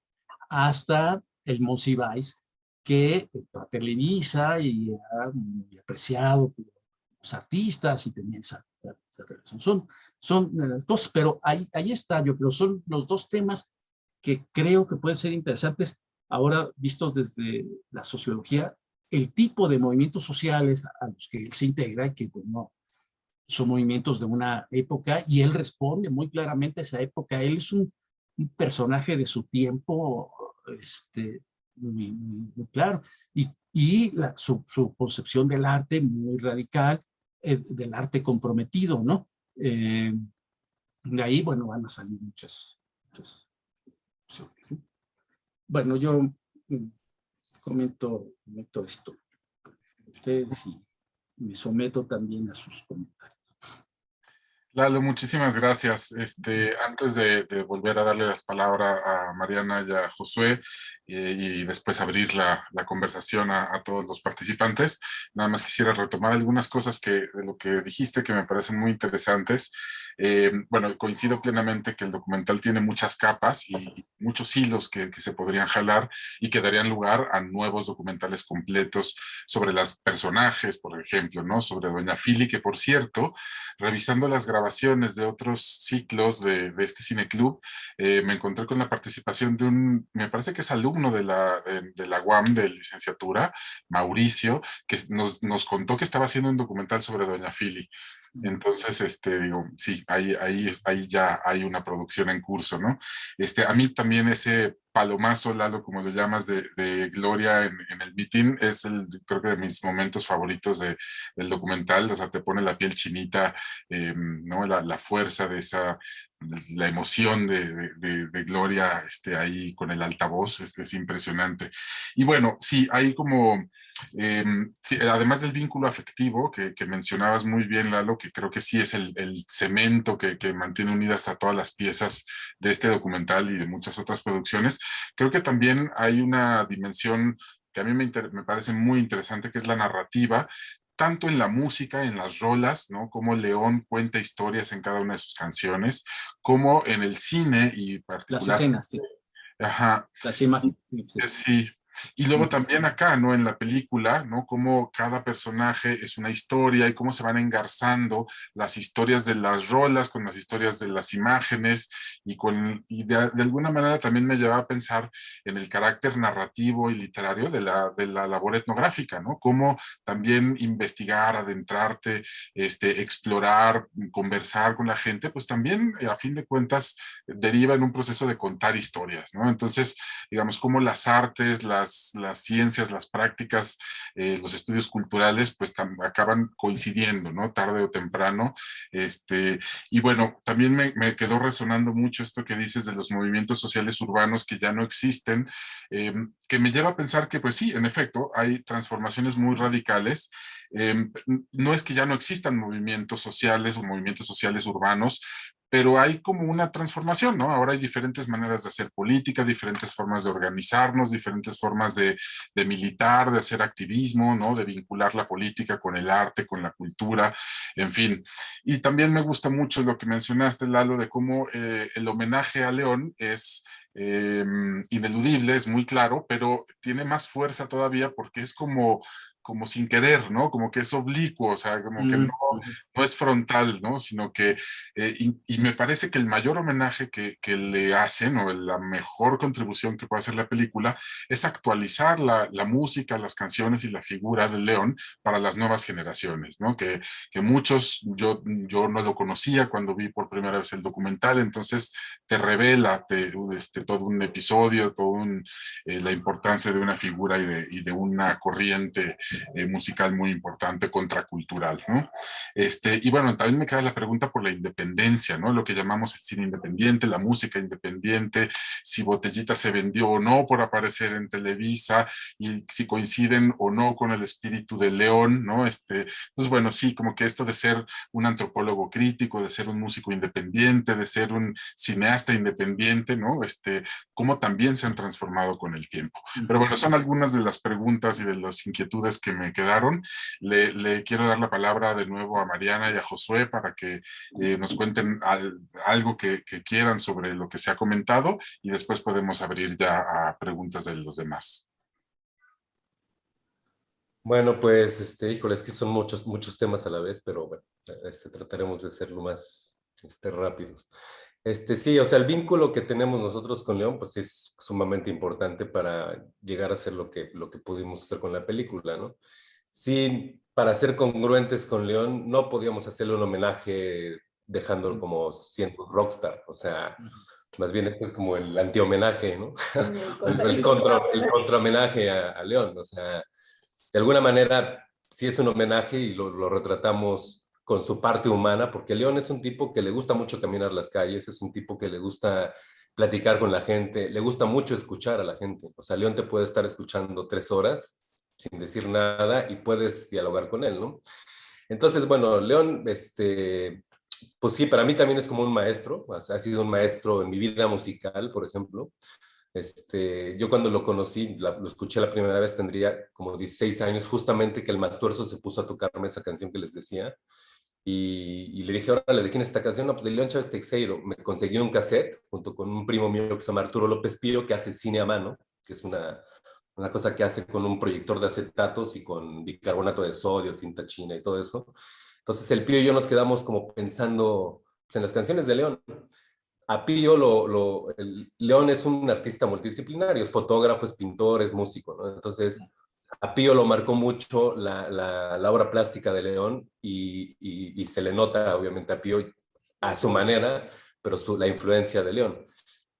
hasta el Monsiváis, que entró a Televisa y era muy apreciado por los artistas y tenía esa relación. Son cosas, pero ahí está, yo creo, son los dos temas que creo que pueden ser interesantes ahora vistos desde la sociología el tipo de movimientos sociales a los que él se integra, que pues, no, son movimientos de una época, y él responde muy claramente a esa época. Él es un personaje de su tiempo, muy claro, y su concepción del arte muy radical, del arte comprometido, ¿no? De ahí, bueno, van a salir muchas opciones, ¿no? Bueno, yo comento esto. Ustedes y me someto también a sus comentarios. Lalo, muchísimas gracias. Antes de volver a darle las palabras a Mariana y a Josué y después abrir la conversación a todos los participantes, nada más quisiera retomar algunas cosas de lo que dijiste que me parecen muy interesantes. Bueno, coincido plenamente que el documental tiene muchas capas y muchos hilos que se podrían jalar y que darían lugar a nuevos documentales completos sobre los personajes, por ejemplo, ¿no? Sobre Doña Fili, que por cierto, revisando las grabaciones de otros ciclos de este cineclub, me encontré con la participación de me parece que es alumno de la UAM de licenciatura, Mauricio, que nos contó que estaba haciendo un documental sobre Doña Fili. Entonces, digo, sí, ahí ya hay una producción en curso, ¿no? A mí también ese palomazo, Lalo, como lo llamas, de Gloria en el meeting, es creo que de mis momentos favoritos del documental. O sea, te pone la piel chinita, ¿no? La fuerza de la emoción de Gloria ahí con el altavoz es impresionante. Y bueno, sí, hay como, sí, además del vínculo afectivo que mencionabas muy bien, Lalo, que creo que sí es el cemento que mantiene unidas a todas las piezas de este documental y de muchas otras producciones, creo que también hay una dimensión que a mí me parece muy interesante, que es la narrativa, tanto en la música, en las rolas, ¿no? Como León cuenta historias en cada una de sus canciones, como en el cine y particular. Las escenas, sí. Ajá. Las imágenes. Sí. Y luego también acá, ¿no? En la película, ¿no? Cómo cada personaje es una historia y cómo se van engarzando las historias de las rolas con las historias de las imágenes y de alguna manera también me lleva a pensar en el carácter narrativo y literario de la labor etnográfica, ¿no? Cómo también investigar, adentrarte, explorar, conversar con la gente, pues también a fin de cuentas deriva en un proceso de contar historias, ¿no? Entonces, digamos, cómo las artes, las ciencias, las prácticas, los estudios culturales, pues acaban coincidiendo, ¿no? Tarde o temprano. Y bueno, también me quedó resonando mucho esto que dices de los movimientos sociales urbanos que ya no existen, que me lleva a pensar que, pues sí, en efecto, hay transformaciones muy radicales. No es que ya no existan movimientos sociales o movimientos sociales urbanos, pero hay como una transformación, ¿no? Ahora hay diferentes maneras de hacer política, diferentes formas de organizarnos, diferentes formas de militar, de hacer activismo, ¿no? De vincular la política con el arte, con la cultura, en fin. Y también me gusta mucho lo que mencionaste, Lalo, de cómo el homenaje a León es ineludible, es muy claro, pero tiene más fuerza todavía porque es como sin querer, ¿no? Como que es oblicuo, o sea, como que no es frontal, ¿no? Sino que, y me parece que el mayor homenaje que le hacen, o la mejor contribución que puede hacer la película, es actualizar la música, las canciones y la figura del León para las nuevas generaciones, ¿no? Que muchos, yo no lo conocía cuando vi por primera vez el documental, entonces te revela todo un episodio, la importancia de una figura y de una corriente musical muy importante, contracultural, ¿no? Y bueno, también me queda la pregunta por la independencia, ¿no? Lo que llamamos el cine independiente, la música independiente, si Botellita se vendió o no por aparecer en Televisa, y si coinciden o no con el espíritu de León, ¿no? Entonces, bueno, sí, como que esto de ser un antropólogo crítico, de ser un músico independiente, de ser un cineasta independiente, ¿no? Cómo también se han transformado con el tiempo. Pero bueno, son algunas de las preguntas y de las inquietudes que me quedaron. Le quiero dar la palabra de nuevo a Mariana y a Josué para que nos cuenten algo que quieran sobre lo que se ha comentado y después podemos abrir ya a preguntas de los demás. Bueno, pues, híjole, es que son muchos temas a la vez, pero bueno, trataremos de ser lo más rápidos. Sí, o sea, el vínculo que tenemos nosotros con León, pues es sumamente importante para llegar a hacer lo que pudimos hacer con la película, ¿no? Sí, para ser congruentes con León, no podíamos hacerle un homenaje dejándolo como siendo un rockstar, o sea, más bien este es como el anti-homenaje, ¿no? El contra-homenaje a León, o sea, de alguna manera sí es un homenaje y lo retratamos con su parte humana, porque León es un tipo que le gusta mucho caminar las calles, es un tipo que le gusta platicar con la gente, le gusta mucho escuchar a la gente. O sea, León te puede estar escuchando 3 horas sin decir nada y puedes dialogar con él, ¿no? Entonces, bueno, León, pues sí, para mí también es como un maestro, ha sido un maestro en mi vida musical, por ejemplo. Yo cuando lo conocí, lo escuché la primera vez, tendría como 16 años, justamente que el Mastuerzo se puso a tocarme esa canción que les decía. Y le dije, órale, ¿de quién es esta canción? No, pues de León Chávez Teixeiro. Me conseguí un cassette junto con un primo mío que se llama Arturo López Pío, que hace cine a mano, que es una cosa que hace con un proyector de acetatos y con bicarbonato de sodio, tinta china y todo eso. Entonces el Pío y yo nos quedamos como pensando pues, en las canciones de León. A Pío, León es un artista multidisciplinario, es fotógrafo, es pintor, es músico, ¿no? Entonces a Pío lo marcó mucho la obra plástica de León y se le nota obviamente a Pío a su manera, pero la influencia de León.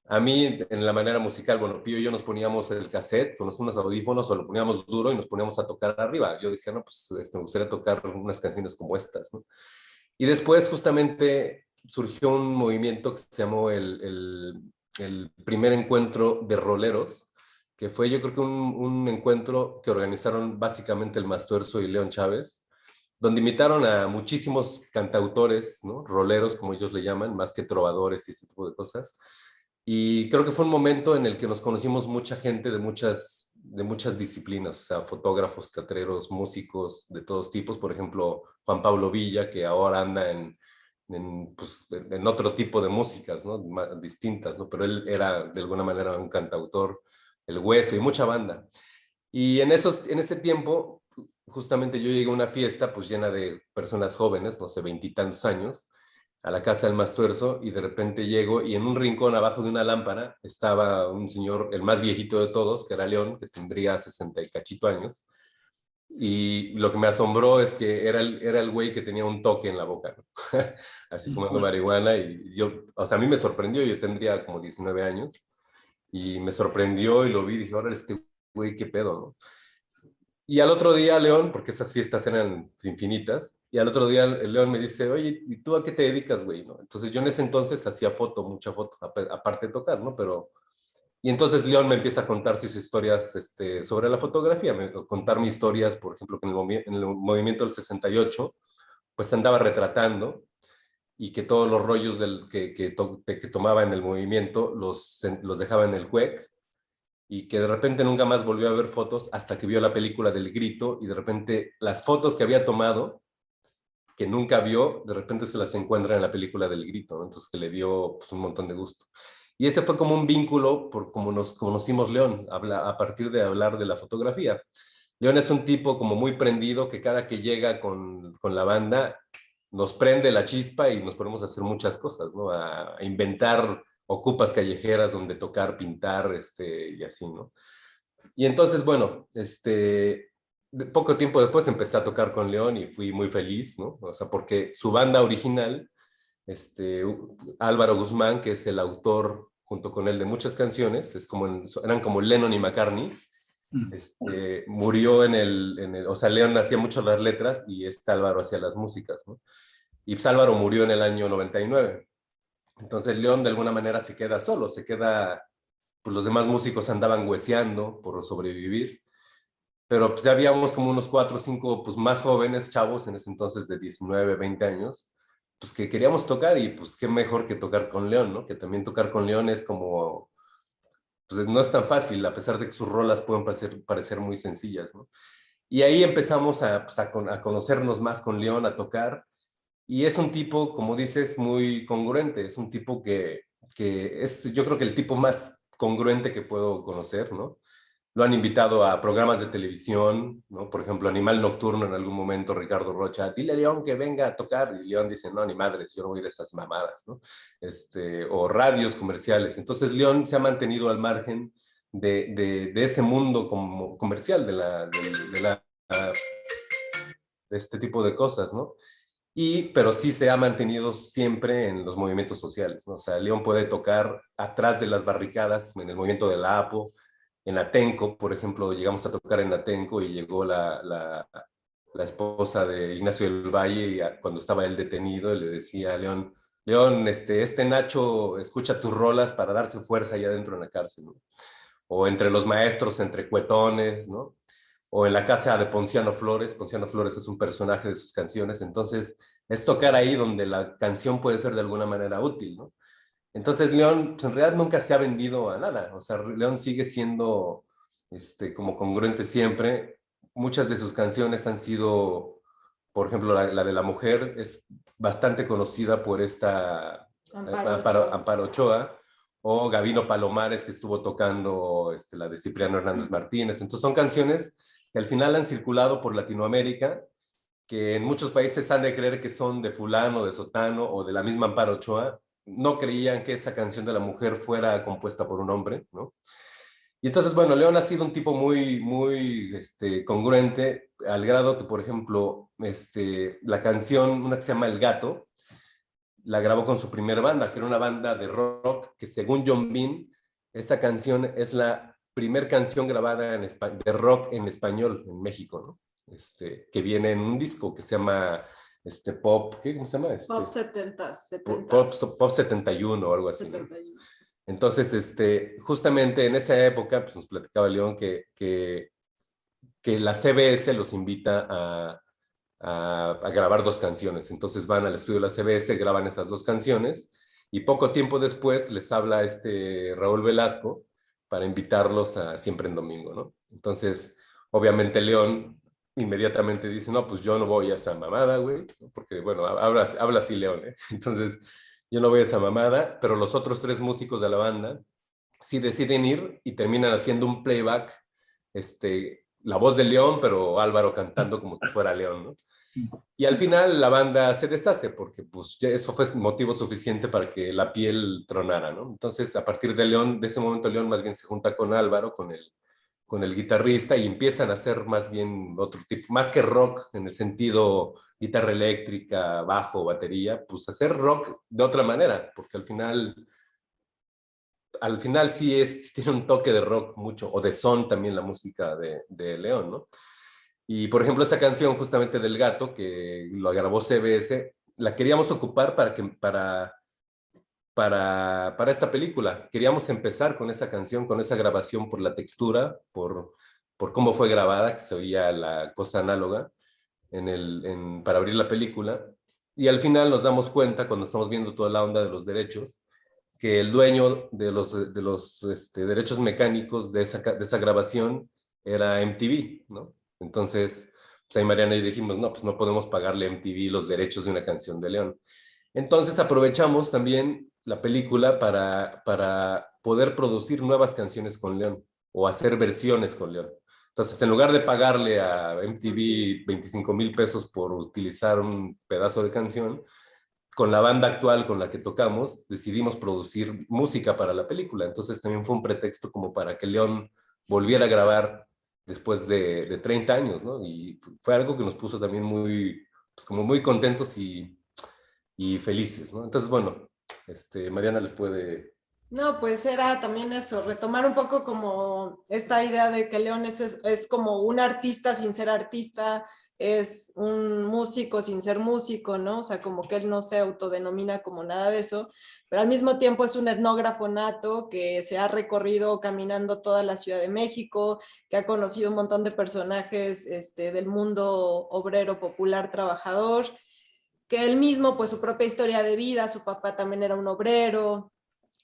A mí, en la manera musical, bueno, Pío y yo nos poníamos el cassette con unos audífonos o lo poníamos duro y nos poníamos a tocar arriba. Yo decía, no, pues me gustaría tocar unas canciones como estas, ¿no? Y después justamente surgió un movimiento que se llamó el primer encuentro de roleros, que fue yo creo que un encuentro que organizaron básicamente el Mastuerzo y León Chávez, donde invitaron a muchísimos cantautores, ¿no? Roleros, como ellos le llaman, más que trovadores y ese tipo de cosas. Y creo que fue un momento en el que nos conocimos mucha gente de muchas disciplinas, o sea, fotógrafos, teatreros, músicos de todos tipos. Por ejemplo, Juan Pablo Villa, que ahora anda en otro tipo de músicas, ¿no? Distintas, ¿no? Pero él era de alguna manera un cantautor, El Hueso y mucha banda. Y en ese tiempo, justamente yo llegué a una fiesta pues llena de personas jóvenes, no sé, 20 y tantos años, a la casa del Mastuerzo, y de repente llego y en un rincón abajo de una lámpara estaba un señor, el más viejito de todos, que era León, que tendría 60 y cachito años, y lo que me asombró es que era el güey que tenía un toque en la boca, ¿no? Así fumando marihuana, y yo, o sea, a mí me sorprendió, yo tendría como 19 años, y me sorprendió y lo vi y dije, ahora este güey, qué pedo, ¿no? Y al otro día León, porque esas fiestas eran infinitas, y al otro día el León me dice, oye, ¿y tú a qué te dedicas, güey? ¿No? Entonces yo en ese entonces hacía mucha foto, aparte de tocar, ¿no? Y entonces León me empieza a contar sus historias sobre la fotografía, contar mis historias, por ejemplo, que en el movimiento del 68, pues andaba retratando, y que todos los rollos que tomaba en el movimiento los dejaba en el CUEC, y que de repente nunca más volvió a ver fotos hasta que vio la película del Grito, y de repente las fotos que había tomado, que nunca vio, de repente se las encuentra en la película del Grito, ¿no? Entonces que le dio pues, un montón de gusto. Y ese fue como un vínculo por como nos conocimos León, a partir de hablar de la fotografía. León es un tipo como muy prendido, que cada que llega con la banda nos prende la chispa y nos ponemos a hacer muchas cosas, ¿no? A inventar ocupas callejeras donde tocar, pintar, y así, ¿no? Y entonces, bueno, poco tiempo después empecé a tocar con León y fui muy feliz, ¿no? O sea, porque su banda original, Álvaro Guzmán, que es el autor junto con él de muchas canciones, eran como Lennon y McCartney, murió o sea, León hacía mucho las letras y Álvaro hacía las músicas, ¿no? Y pues Álvaro murió en el año 99. Entonces León de alguna manera se queda solo, pues los demás músicos andaban hueseando por sobrevivir, pero pues ya habíamos como unos 4 o 5 pues más jóvenes, chavos en ese entonces de 19, 20 años, pues que queríamos tocar, y pues qué mejor que tocar con León, ¿no? Que también tocar con León es como, pues no es tan fácil, a pesar de que sus rolas pueden parecer muy sencillas, ¿no? Y ahí empezamos pues, a conocernos más con León, a tocar. Y es un tipo, como dices, muy congruente. Es un tipo que es, yo creo que el tipo más congruente que puedo conocer, ¿no? lo han invitado a programas de televisión, ¿no? Por ejemplo, Animal Nocturno en algún momento, Ricardo Rocha, dile a León que venga a tocar, y León dice, no, ni madres, yo no voy a ir a esas mamadas, ¿no? O radios comerciales. Entonces León se ha mantenido al margen de ese mundo como comercial, de este tipo de cosas, ¿no? Pero sí se ha mantenido siempre en los movimientos sociales, ¿no? O sea, León puede tocar atrás de las barricadas, en el movimiento de la APO, en Atenco, por ejemplo, llegamos a tocar en Atenco y llegó la esposa de Ignacio del Valle y cuando estaba él detenido le decía a León, León, este Nacho escucha tus rolas para darse fuerza allá adentro en la cárcel, ¿no? O entre los maestros, entre cuetones, ¿no? O en la casa de Ponciano Flores es un personaje de sus canciones, entonces es tocar ahí donde la canción puede ser de alguna manera útil, ¿no? Entonces León pues, en realidad nunca se ha vendido a nada, o sea, León sigue siendo como congruente siempre. Muchas de sus canciones han sido, por ejemplo, la de la mujer es bastante conocida por esta Amparo Ochoa, o Gabino Palomares, que estuvo tocando la de Cipriano Hernández Martínez. Entonces son canciones que al final han circulado por Latinoamérica, que en muchos países han de creer que son de fulano, de sotano o de la misma Amparo Ochoa. No creían que esa canción de la mujer fuera compuesta por un hombre, ¿no? Y entonces, bueno, León ha sido un tipo muy, muy congruente, al grado que, por ejemplo, la canción, una que se llama El Gato, la grabó con su primer banda, que era una banda de rock, que según John Bean, esa canción es la primer canción grabada de rock en español en México, ¿no? Que viene en un disco que se llama Pop, ¿cómo se llama? Pop 70. Pop 71 o algo así, 71. ¿No? Entonces, justamente en esa época, pues nos platicaba León que la CBS los invita a grabar 2 canciones. Entonces van al estudio de la CBS, graban esas 2 canciones y poco tiempo después les habla Raúl Velasco para invitarlos a Siempre en Domingo, ¿no? Entonces, obviamente León inmediatamente dice, no, pues yo no voy a esa mamada, güey, porque, bueno, habla así León, ¿eh? Entonces, yo no voy a esa mamada, pero los otros 3 músicos de la banda sí deciden ir y terminan haciendo un playback, la voz de León, pero Álvaro cantando como si fuera León, ¿no? Y al final la banda se deshace porque pues eso fue motivo suficiente para que la piel tronara, ¿no? Entonces, a partir de ese momento León más bien se junta con Álvaro, con el guitarrista, y empiezan a hacer más bien otro tipo, más que rock en el sentido guitarra eléctrica, bajo, batería, pues hacer rock de otra manera, porque al final sí tiene un toque de rock mucho, o de son también la música de León, ¿no? Y por ejemplo esa canción justamente del Gato, que lo grabó CBS, la queríamos ocupar para esta película. Queríamos empezar con esa canción, con esa grabación por la textura, por cómo fue grabada, que se oía la cosa análoga para abrir la película. Y al final nos damos cuenta, cuando estamos viendo toda la onda de los derechos, que el dueño de los derechos mecánicos de esa grabación era MTV, ¿no? Entonces, pues ahí Mariana y dijimos, no, pues no podemos pagarle a MTV los derechos de una canción de León. Entonces aprovechamos también la película para poder producir nuevas canciones con León o hacer versiones con León. Entonces, en lugar de pagarle a MTV 25,000 pesos por utilizar un pedazo de canción, con la banda actual con la que tocamos, decidimos producir música para la película. Entonces también fue un pretexto como para que León volviera a grabar después de 30 años, ¿no? Y fue algo que nos puso también pues como muy contentos y felices, ¿no? Entonces, bueno, Mariana les puede... No, pues era también eso, retomar un poco como esta idea de que León es como un artista sin ser artista, es un músico sin ser músico, ¿no? O sea, como que él no se autodenomina como nada de eso, pero al mismo tiempo es un etnógrafo nato que se ha recorrido caminando toda la Ciudad de México, que ha conocido un montón de personajes del mundo obrero, popular, trabajador, que él mismo, pues su propia historia de vida, su papá también era un obrero,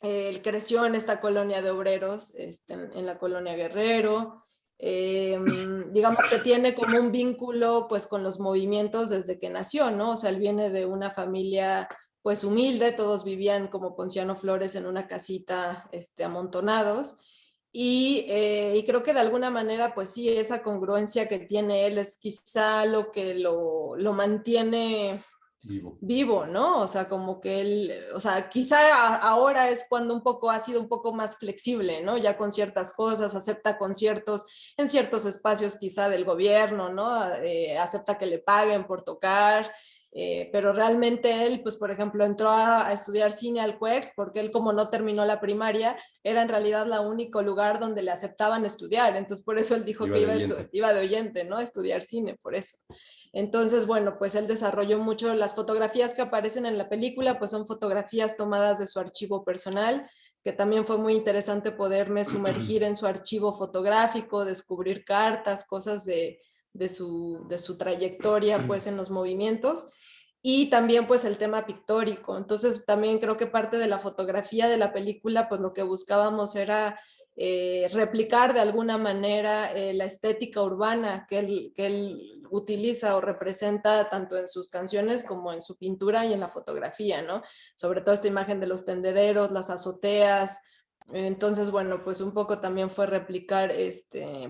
él creció en esta colonia de obreros, en la colonia Guerrero, digamos que tiene como un vínculo pues con los movimientos desde que nació, ¿no? O sea, él viene de una familia pues humilde, todos vivían como Ponciano Flores en una casita amontonados, y creo que de alguna manera, pues sí, esa congruencia que tiene él es quizá lo que lo mantiene vivo, ¿no? O sea, como que él, o sea, quizá ahora es cuando un poco ha sido un poco más flexible, ¿no? Ya con ciertas cosas, acepta conciertos en ciertos espacios quizá del gobierno, ¿no? Acepta que le paguen por tocar, pero realmente él, pues por ejemplo, entró a estudiar cine al CUEC porque él como no terminó la primaria, era en realidad el único lugar donde le aceptaban estudiar, entonces por eso él dijo que iba de oyente, ¿no? A estudiar cine, por eso. Entonces, bueno, pues él desarrolló mucho las fotografías que aparecen en la película, pues son fotografías tomadas de su archivo personal, que también fue muy interesante poderme sumergir en su archivo fotográfico, descubrir cartas, cosas de su trayectoria pues en los movimientos, y también pues el tema pictórico. Entonces también creo que parte de la fotografía de la película pues lo que buscábamos era replicar de alguna manera la estética urbana que él utiliza o representa tanto en sus canciones como en su pintura y en la fotografía, ¿no? Sobre todo esta imagen de los tendederos, las azoteas. Entonces, bueno, pues un poco también fue replicar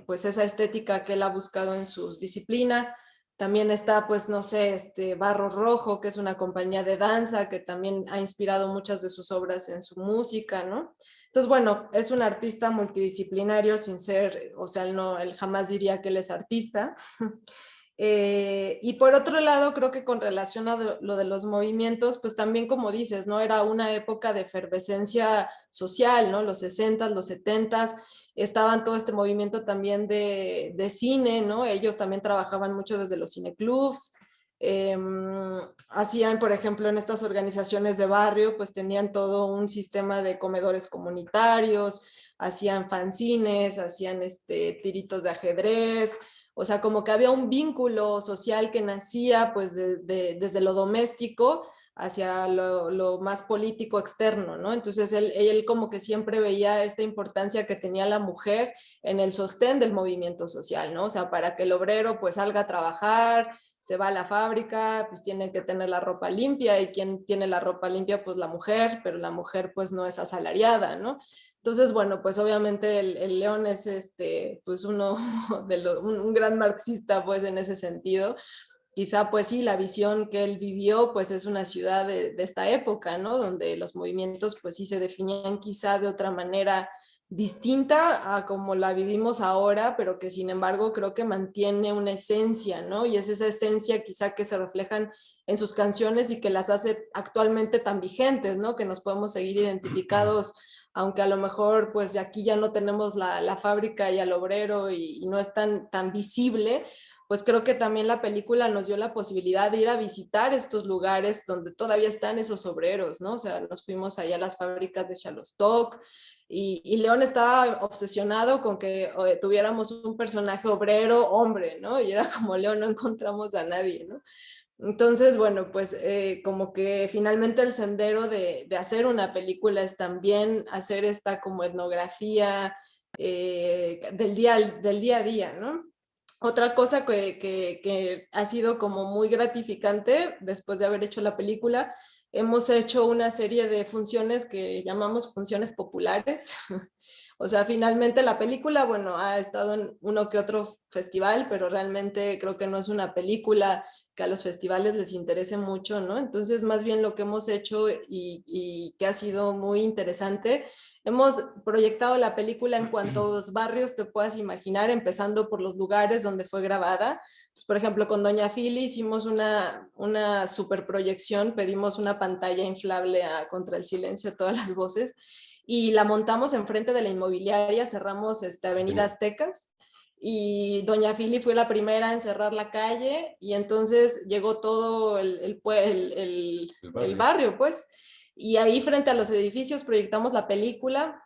pues esa estética que él ha buscado en su disciplina. También está, pues, no sé, Barro Rojo, que es una compañía de danza que también ha inspirado muchas de sus obras en su música, ¿no? Entonces, bueno, es un artista multidisciplinario sin ser, o sea, él jamás diría que él es artista. Y por otro lado, creo que con relación a lo de los movimientos, pues también como dices, ¿no? Era una época de efervescencia social, ¿no? Los 60s, los 70s, estaban todo este movimiento también de cine, ¿no? Ellos también trabajaban mucho desde los cineclubs, hacían, por ejemplo, en estas organizaciones de barrio, pues tenían todo un sistema de comedores comunitarios, hacían fanzines, hacían tiritos de ajedrez, o sea, como que había un vínculo social que nacía pues desde lo doméstico hacia lo más político externo, ¿no? Entonces él como que siempre veía esta importancia que tenía la mujer en el sostén del movimiento social, ¿no? O sea, para que el obrero pues salga a trabajar, se va a la fábrica, pues tiene que tener la ropa limpia, y ¿quién tiene la ropa limpia? Pues la mujer, pero la mujer pues no es asalariada, ¿no? Entonces, bueno, pues obviamente el León es pues uno un gran marxista pues en ese sentido. Quizá pues sí, la visión que él vivió pues es una ciudad de esta época, ¿no? Donde los movimientos pues sí se definían quizá de otra manera distinta a como la vivimos ahora, pero que sin embargo creo que mantiene una esencia, ¿no? Y es esa esencia quizá que se reflejan en sus canciones y que las hace actualmente tan vigentes, ¿no? Que nos podemos seguir identificados, aunque a lo mejor pues aquí ya no tenemos la fábrica y al obrero y no es tan visible, pues creo que también la película nos dio la posibilidad de ir a visitar estos lugares donde todavía están esos obreros, ¿no? O sea, nos fuimos allá a las fábricas de Xalostoc, y León estaba obsesionado con que tuviéramos un personaje obrero hombre, ¿no? Y era como, León, no encontramos a nadie, ¿no? Entonces, bueno, pues como que finalmente el sendero de hacer una película es también hacer esta como etnografía del día a día, ¿no? Otra cosa que ha sido como muy gratificante después de haber hecho la película, hemos hecho una serie de funciones que llamamos funciones populares. O sea, finalmente la película, bueno, ha estado en uno que otro festival, pero realmente creo que no es una película que a los festivales les interese mucho, ¿no? Entonces, más bien lo que hemos hecho y que ha sido muy interesante, hemos proyectado la película en cuantos barrios te puedas imaginar, empezando por los lugares donde fue grabada. Pues, por ejemplo, con Doña Fili hicimos una super proyección, pedimos una pantalla inflable contra el silencio de todas las voces, y la montamos enfrente de la inmobiliaria, cerramos Avenida Aztecas, y Doña Fili fue la primera en cerrar la calle, y entonces llegó todo el barrio, pues, y ahí frente a los edificios proyectamos la película,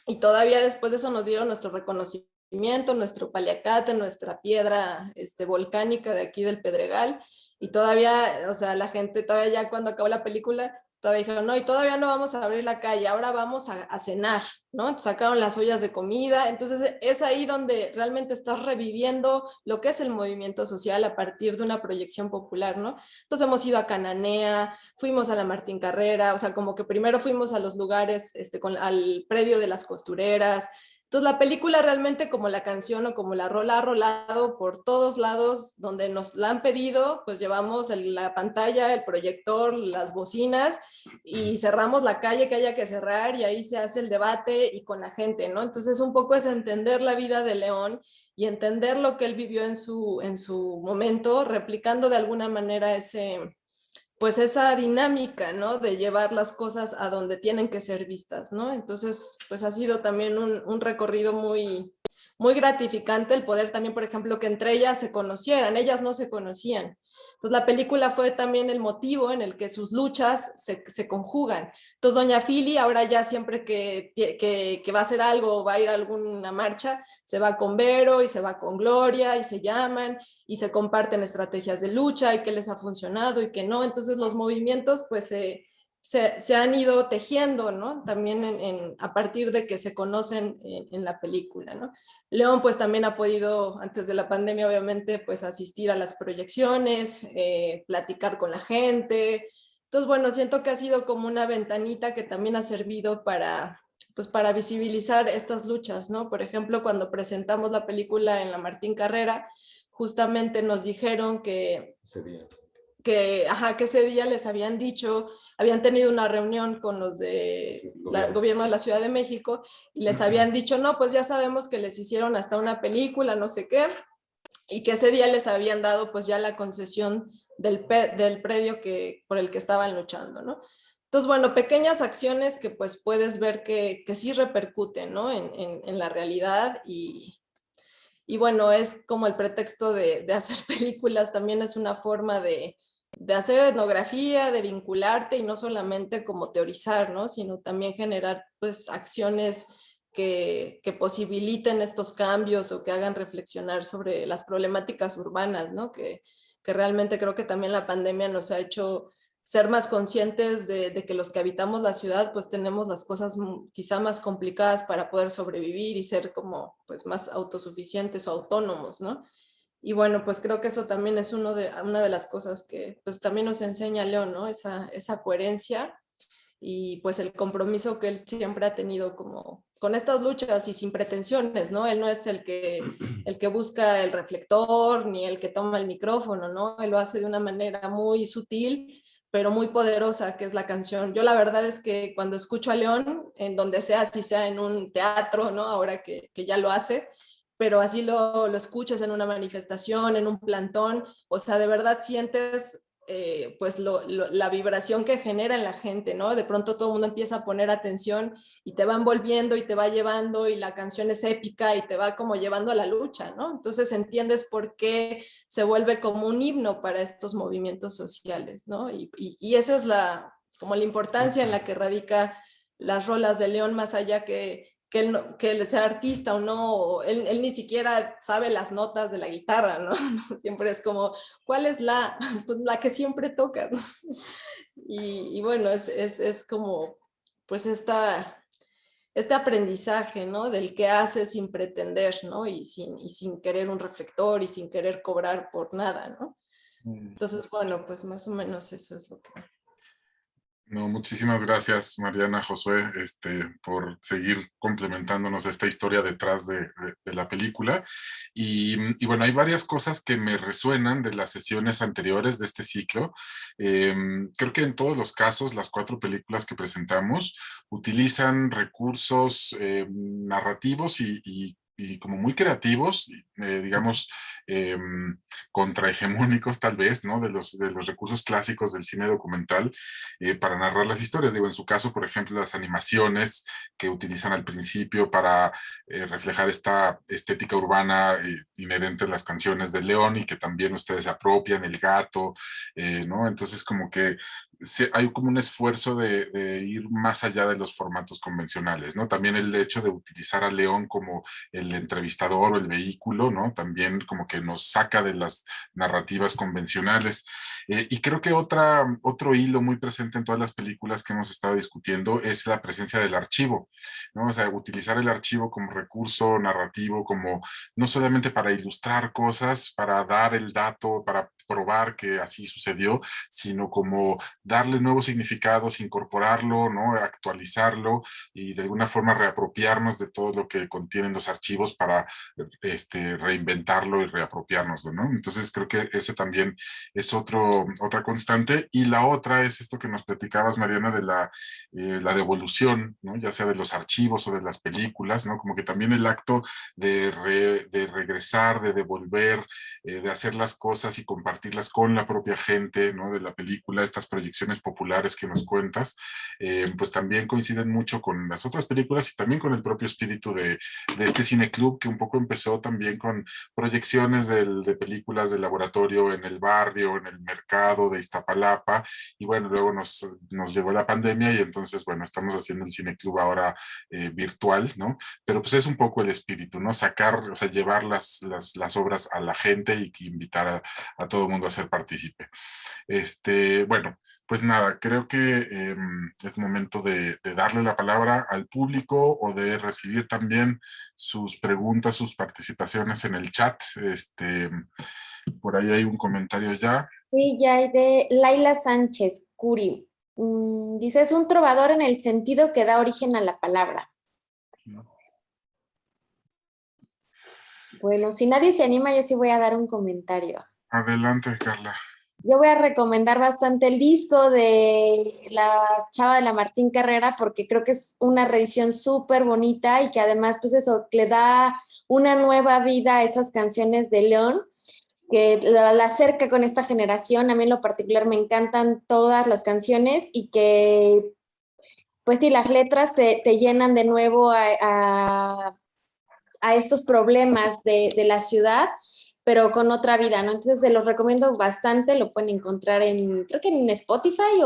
y todavía después de eso nos dieron nuestro reconocimiento, nuestro paliacate, nuestra piedra volcánica de aquí del Pedregal, y todavía, o sea, la gente todavía ya cuando acabó la película, todavía dijeron, no, y todavía no vamos a abrir la calle, ahora vamos a cenar, ¿no? Sacaron las ollas de comida, entonces es ahí donde realmente estás reviviendo lo que es el movimiento social a partir de una proyección popular, ¿no? Entonces hemos ido a Cananea, fuimos a la Martín Carrera, o sea, como que primero fuimos a los lugares, al predio de las costureras, Entonces la película realmente, como la canción o como la rola, ha rolado por todos lados donde nos la han pedido, pues llevamos la pantalla, el proyector, las bocinas y cerramos la calle que haya que cerrar y ahí se hace el debate y con la gente, ¿no? Entonces un poco es entender la vida de León y entender lo que él vivió en su momento, replicando de alguna manera pues esa dinámica, ¿no? De llevar las cosas a donde tienen que ser vistas, ¿no? Entonces, pues ha sido también un recorrido muy, muy gratificante el poder también, por ejemplo, que entre ellas se conocieran, ellas no se conocían. Entonces la película fue también el motivo en el que sus luchas se conjugan. Entonces doña Fili ahora ya siempre que va a hacer algo o va a ir a alguna marcha, se va con Vero y se va con Gloria y se llaman y se comparten estrategias de lucha y qué les ha funcionado y qué no. Entonces los movimientos pues se han ido tejiendo, ¿no? También a partir de que se conocen en la película, ¿no? León pues también ha podido, antes de la pandemia obviamente, pues asistir a las proyecciones, platicar con la gente. Entonces, bueno, siento que ha sido como una ventanita que también ha servido pues para visibilizar estas luchas, ¿no? Por ejemplo, cuando presentamos la película en la Martín Carrera, justamente nos dijeron que ese día les habían dicho, habían tenido una reunión con los de gobierno de la Ciudad de México y les habían dicho, no, pues ya sabemos que les hicieron hasta una película, no sé qué, y que ese día les habían dado pues ya la concesión del predio por el que estaban luchando, ¿no? Entonces, bueno, pequeñas acciones que pues puedes ver que sí repercuten, ¿no? En la realidad y bueno, es como el pretexto de hacer películas, también es una forma de hacer etnografía, de vincularte y no solamente como teorizar, ¿no? Sino también generar pues acciones que posibiliten estos cambios o que hagan reflexionar sobre las problemáticas urbanas, ¿no? Que realmente creo que también la pandemia nos ha hecho ser más conscientes de que los que habitamos la ciudad pues tenemos las cosas quizá más complicadas para poder sobrevivir y ser como pues más autosuficientes o autónomos, ¿no? Y bueno, pues creo que eso también es una de las cosas que pues también nos enseña León, ¿no? Esa coherencia y pues el compromiso que él siempre ha tenido como con estas luchas y sin pretensiones, ¿no? Él no es el que busca el reflector ni el que toma el micrófono, ¿no? Él lo hace de una manera muy sutil, pero muy poderosa, que es la canción. Yo la verdad es que cuando escucho a León, en donde sea, si sea en un teatro, ¿no? Ahora que ya lo hace, pero así lo escuchas en una manifestación, en un plantón, o sea, de verdad sientes pues la vibración que genera en la gente, ¿no? De pronto todo el mundo empieza a poner atención y te va envolviendo y te va llevando y la canción es épica y te va como llevando a la lucha, ¿no? Entonces entiendes por qué se vuelve como un himno para estos movimientos sociales, ¿no? Y esa es como la importancia en la que radica las rolas de León, más allá que él sea artista o no, él ni siquiera sabe las notas de la guitarra, ¿no? Siempre es como, ¿cuál es pues la que siempre toca, ¿no? Y bueno, es como, pues este aprendizaje, ¿no? Del que hace sin pretender, ¿no? Y sin querer un reflector y sin querer cobrar por nada, ¿no? Entonces, bueno, pues más o menos eso es lo que... No, muchísimas gracias, Mariana, Josué, por seguir complementándonos esta historia detrás de la película. Y bueno, hay varias cosas que me resuenan de las sesiones anteriores de este ciclo. Creo que en todos los casos, las 4 películas que presentamos utilizan recursos narrativos y como muy creativos, digamos, contrahegemónicos tal vez, ¿no? De los recursos clásicos del cine documental para narrar las historias. Digo, en su caso, por ejemplo, las animaciones que utilizan al principio para reflejar esta estética urbana inherente a las canciones de León y que también ustedes apropian, el gato, ¿no? Entonces, como que hay como un esfuerzo de ir más allá de los formatos convencionales, ¿no? También el hecho de utilizar a León como el entrevistador o el vehículo, ¿no? También como que nos saca de las narrativas convencionales. Y creo que otro hilo muy presente en todas las películas que hemos estado discutiendo es la presencia del archivo, ¿no? O sea, utilizar el archivo como recurso narrativo, como no solamente para ilustrar cosas, para dar el dato, para probar que así sucedió, sino como darle nuevos significados, incorporarlo, ¿no? Actualizarlo y de alguna forma reapropiarnos de todo lo que contienen los archivos para reinventarlo y reapropiárnoslo, ¿no? Entonces creo que ese también es otra constante. Y la otra es esto que nos platicabas, Mariana, de la devolución, ¿no? Ya sea de los archivos o de las películas, ¿no? Como que también el acto de regresar, de devolver, de hacer las cosas y compartirlas con la propia gente, ¿no? De la película, estas proyecciones populares que nos cuentas, pues también coinciden mucho con las otras películas y también con el propio espíritu de este cineclub, que un poco empezó también con proyecciones de películas de laboratorio en el barrio, en el mercado de Iztapalapa, y bueno, luego nos llegó la pandemia y entonces, bueno, estamos haciendo el cineclub ahora virtual, ¿no? Pero pues es un poco el espíritu, ¿no? Sacar, o sea, llevar las obras a la gente y invitar a todo el mundo a ser partícipe. Bueno, pues nada, creo que es momento de darle la palabra al público o de recibir también sus preguntas, sus participaciones en el chat. Por ahí hay un comentario ya. Sí, ya hay de Laila Sánchez Curi. Dice, es un trovador en el sentido que da origen a la palabra. Bueno, si nadie se anima, yo sí voy a dar un comentario. Adelante, Carla. Yo voy a recomendar bastante el disco de la chava de la Martín Carrera porque creo que es una reedición súper bonita y que además, pues eso, le da una nueva vida a esas canciones de León, que la acerca con esta generación. A mí en lo particular me encantan todas las canciones y que, pues sí, las letras te llenan de nuevo a estos problemas de la ciudad, pero con otra vida, ¿no? Entonces se los recomiendo bastante, lo pueden encontrar creo que en Spotify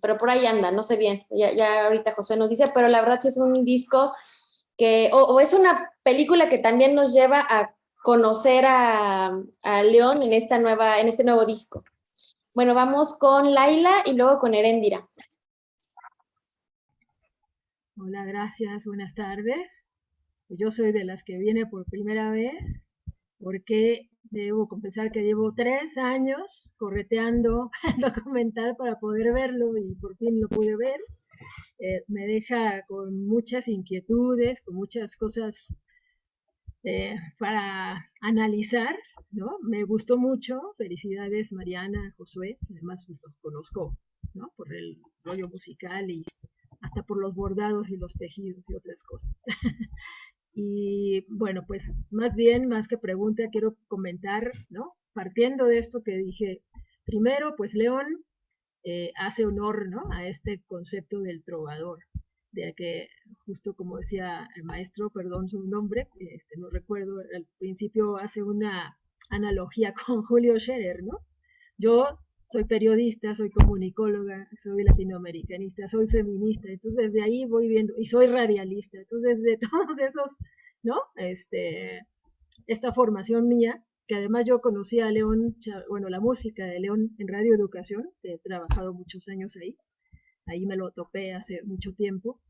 pero por ahí anda, no sé bien, ya ahorita Josué nos dice, pero la verdad sí es un disco o es una película que también nos lleva a conocer a León en este nuevo disco. Bueno, vamos con Laila y luego con Eréndira. Hola, gracias, buenas tardes. Yo soy de las que viene por primera vez, porque debo confesar que llevo 3 años correteando el documental para poder verlo y por fin lo pude ver. Me deja con muchas inquietudes, con muchas cosas para analizar, ¿no? Me gustó mucho, felicidades Mariana, Josué, además los conozco, ¿no? Por el rollo musical y hasta por los bordados y los tejidos y otras cosas. Y bueno, pues más bien, más que pregunta, quiero comentar, ¿no? Partiendo de esto que dije, primero, pues León hace honor, ¿no? A este concepto del trovador, de que justo como decía el maestro, perdón su nombre, no recuerdo, al principio hace una analogía con Julio Scherer, ¿no? Yo soy periodista, soy comunicóloga, soy latinoamericanista, soy feminista, entonces desde ahí voy viendo, y soy radialista, entonces de todos esos, ¿no? Esta formación mía, que además yo conocí a León, bueno, la música de León en Radio Educación, he trabajado muchos años ahí me lo topé hace mucho tiempo,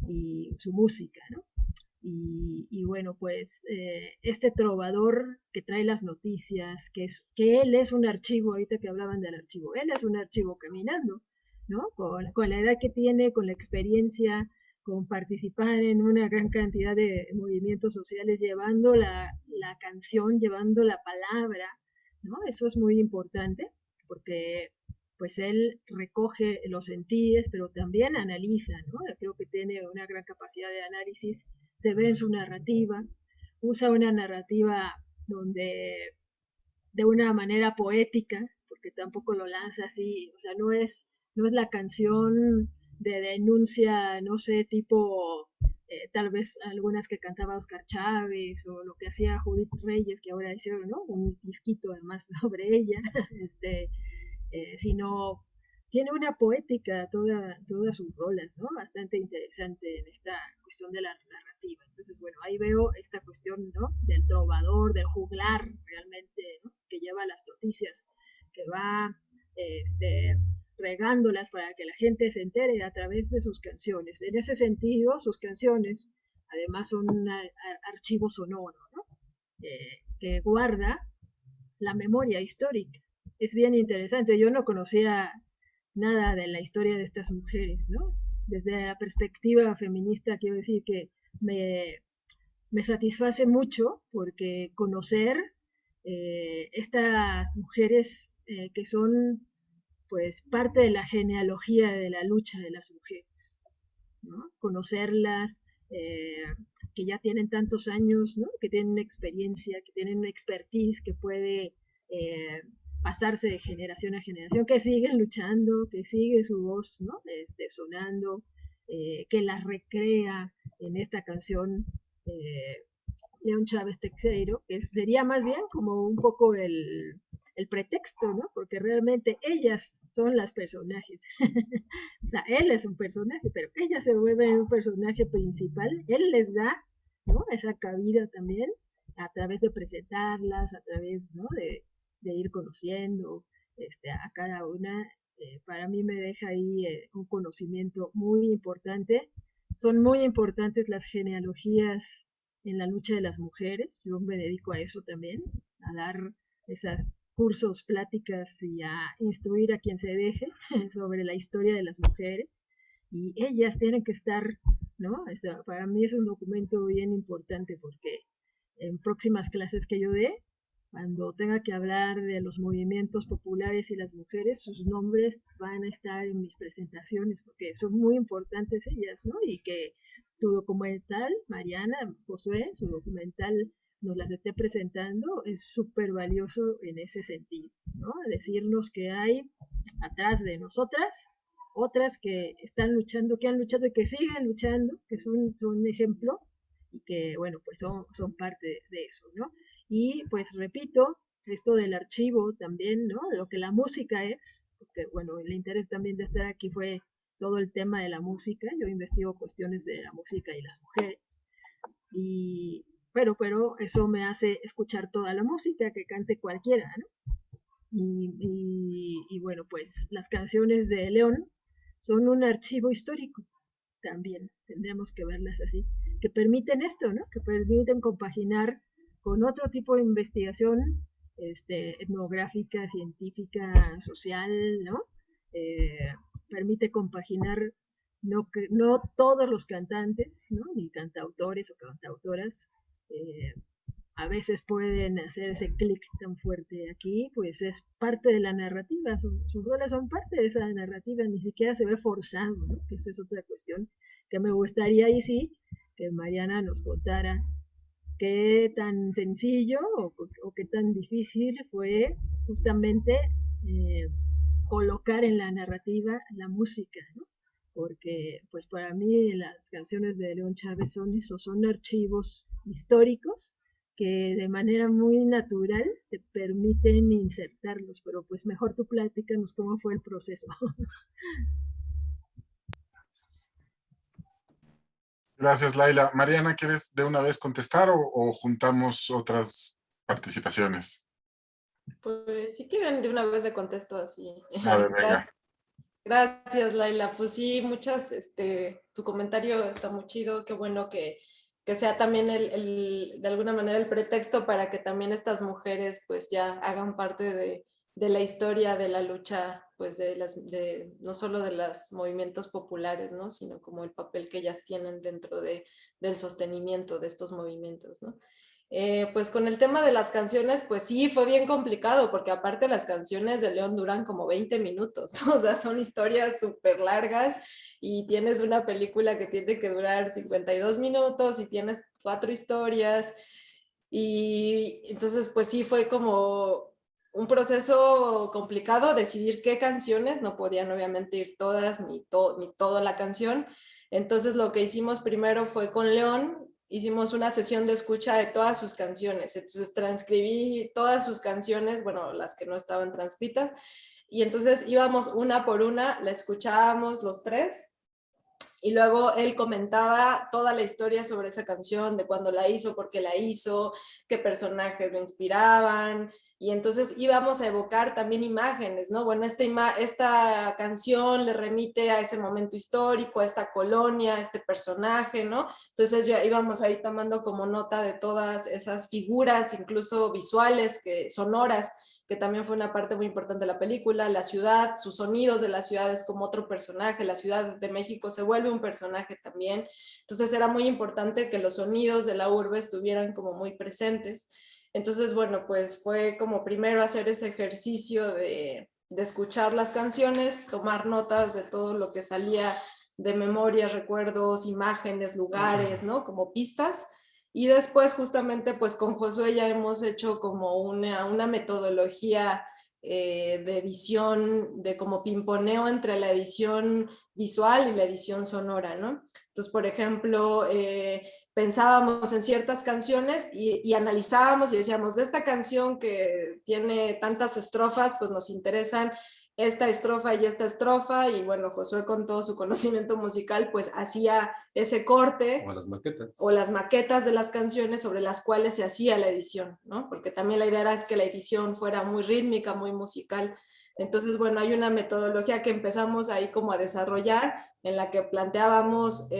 y su música, ¿no? Y bueno, pues este trovador que trae las noticias, que él es un archivo, ahorita que hablaban del archivo, él es un archivo caminando, ¿no? Con la edad que tiene, con la experiencia, con participar en una gran cantidad de movimientos sociales, llevando la canción, llevando la palabra, ¿no? Eso es muy importante, porque pues él recoge los sentires, pero también analiza, ¿no? Creo que tiene una gran capacidad de análisis, se ve en su narrativa, usa una narrativa donde de una manera poética, porque tampoco lo lanza así, o sea, no es la canción de denuncia, no sé, tipo tal vez algunas que cantaba Oscar Chávez o lo que hacía Judith Reyes, que ahora hicieron, ¿no? Un disquito además sobre ella, sino tiene una poética todas sus rolas, ¿no? Bastante interesante en esta cuestión de la narrativa. Entonces, bueno, ahí veo esta cuestión, ¿no? Del trovador, del juglar realmente, ¿no? Que lleva las noticias, que va regándolas para que la gente se entere a través de sus canciones. En ese sentido, sus canciones además son un archivo sonoro, ¿no? Que guarda la memoria histórica. Es bien interesante. Yo no conocía nada de la historia de estas mujeres, ¿no? Desde la perspectiva feminista quiero decir que me satisface mucho porque conocer estas mujeres que son pues parte de la genealogía de la lucha de las mujeres, ¿no? Conocerlas, que ya tienen tantos años, ¿no? Que tienen experiencia, que tienen una expertise que puede pasarse de generación a generación, que siguen luchando, que sigue su voz, ¿no? Sonando, que las recrea en esta canción León Chávez Teixeiro, que sería más bien como un poco el pretexto, ¿no? Porque realmente ellas son las personajes. O sea, él es un personaje, pero ellas se vuelven un personaje principal. Él les da, ¿no? Esa cabida también a través de presentarlas, a través, ¿no? de ir conociendo a cada una. Para mí me deja ahí un conocimiento muy importante. Son muy importantes las genealogías en la lucha de las mujeres. Yo me dedico a eso también, a dar esas cursos, pláticas y a instruir a quien se deje sobre la historia de las mujeres. Y ellas tienen que estar, ¿no? Para mí es un documento bien importante porque en próximas clases que yo dé, cuando tenga que hablar de los movimientos populares y las mujeres, sus nombres van a estar en mis presentaciones porque son muy importantes ellas, ¿no? Y que tu documental, Mariana, Josué, su documental nos las esté presentando, es súper valioso en ese sentido, ¿no? Decirnos que hay atrás de nosotras otras que están luchando, que han luchado y que siguen luchando, que son ejemplo y que, bueno, pues son parte de eso, ¿no? Y pues repito, esto del archivo también, ¿no? De lo que la música es, porque, bueno, el interés también de estar aquí fue todo el tema de la música. Yo investigo cuestiones de la música y las mujeres. Pero eso me hace escuchar toda la música que cante cualquiera, ¿no? Y bueno, pues las canciones de León son un archivo histórico también, tendríamos que verlas así, que permiten esto, ¿no? Que permiten compaginar con otro tipo de investigación etnográfica, científica, social, ¿no? Permite compaginar no todos los cantantes, ¿no? Ni cantautores o cantautoras a veces pueden hacer ese clic tan fuerte. Aquí pues es parte de la narrativa, sus roles son parte de esa narrativa, ni siquiera se ve forzado, ¿no? Que eso es otra cuestión que me gustaría ahí sí que Mariana nos contara qué tan sencillo o qué tan difícil fue justamente colocar en la narrativa la música, ¿no? Porque pues para mí las canciones de León Chávez son archivos históricos que de manera muy natural te permiten insertarlos, pero pues mejor tú platícanos cómo fue el proceso. Gracias, Laila. Mariana, ¿quieres de una vez contestar o juntamos otras participaciones? Pues si quieren de una vez le contesto así. A ver, venga. Gracias, Laila. Pues sí, tu comentario está muy chido. Qué bueno que sea también de alguna manera el pretexto para que también estas mujeres pues ya hagan parte de la historia de la lucha, pues no solo de los movimientos populares, ¿no? Sino como el papel que ellas tienen dentro del sostenimiento de estos movimientos, ¿no? Pues con el tema de las canciones, pues sí, fue bien complicado, porque aparte las canciones de León duran como 20 minutos, ¿no? O sea, son historias súper largas y tienes una película que tiene que durar 52 minutos y tienes 4 historias y entonces pues sí fue como un proceso complicado decidir qué canciones, no podían obviamente ir todas ni toda la canción, entonces lo que hicimos primero fue con León, hicimos una sesión de escucha de todas sus canciones, entonces transcribí todas sus canciones, bueno, las que no estaban transcritas, y entonces íbamos una por una, la escuchábamos los tres, y luego él comentaba toda la historia sobre esa canción, de cuándo la hizo, por qué la hizo, qué personajes lo inspiraban, y entonces íbamos a evocar también imágenes, ¿no? Bueno, esta canción le remite a ese momento histórico, a esta colonia, a este personaje, ¿no? Entonces ya íbamos ahí tomando como nota de todas esas figuras, incluso visuales, sonoras, que también fue una parte muy importante de la película, la ciudad, sus sonidos de la ciudad es como otro personaje, la Ciudad de México se vuelve un personaje también, entonces era muy importante que los sonidos de la urbe estuvieran como muy presentes. Entonces, bueno, pues fue como primero hacer ese ejercicio de escuchar las canciones, tomar notas de todo lo que salía de memorias, recuerdos, imágenes, lugares, ¿no? Como pistas. Y después justamente pues con Josué ya hemos hecho como una metodología de edición, de como pimponeo entre la edición visual y la edición sonora, ¿no? Entonces, por ejemplo, pensábamos en ciertas canciones y analizábamos y decíamos, de esta canción que tiene tantas estrofas, pues nos interesan esta estrofa y esta estrofa, y bueno, Josué con todo su conocimiento musical, pues hacía ese corte. O las maquetas. O las maquetas de las canciones sobre las cuales se hacía la edición, ¿no? Porque también la idea era que la edición fuera muy rítmica, muy musical. Entonces, bueno, hay una metodología que empezamos ahí como a desarrollar, en la que planteábamos,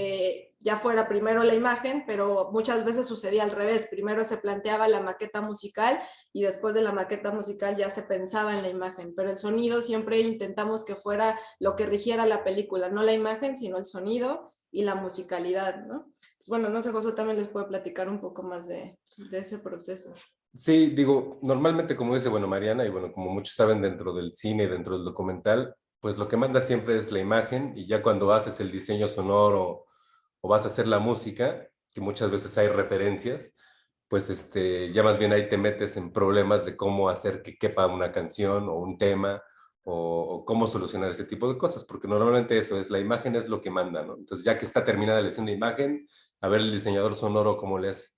ya fuera primero la imagen, pero muchas veces sucedía al revés. Primero se planteaba la maqueta musical y después de la maqueta musical ya se pensaba en la imagen. Pero el sonido siempre intentamos que fuera lo que rigiera la película, no la imagen, sino el sonido y la musicalidad, ¿no? Pues bueno, no sé, Josué también les puede platicar un poco más de ese proceso. Sí, digo, normalmente como dice, bueno, Mariana, y bueno, como muchos saben dentro del cine, dentro del documental, pues lo que manda siempre es la imagen, y ya cuando haces el diseño sonoro o vas a hacer la música, que muchas veces hay referencias, pues ya más bien ahí te metes en problemas de cómo hacer que quepa una canción o un tema, o cómo solucionar ese tipo de cosas, porque normalmente eso es, la imagen es lo que manda, ¿no? Entonces ya que está terminada la edición de imagen, a ver el diseñador sonoro cómo le hace.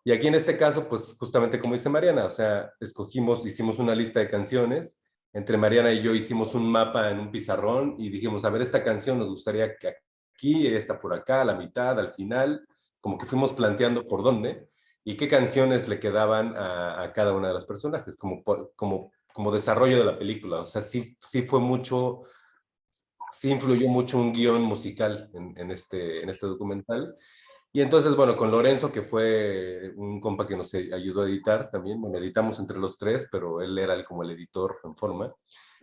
Y aquí en este caso, pues justamente como dice Mariana, o sea, hicimos una lista de canciones, entre Mariana y yo hicimos un mapa en un pizarrón y dijimos, a ver, esta canción nos gustaría que aquí, esta por acá, a la mitad, al final, como que fuimos planteando por dónde y qué canciones le quedaban a cada una de las personajes, como desarrollo de la película. O sea, sí fue mucho, sí influyó mucho un guión musical en este documental. Y entonces, bueno, con Lorenzo, que fue un compa que nos ayudó a editar también, bueno, editamos entre los tres, pero él era como el editor en forma,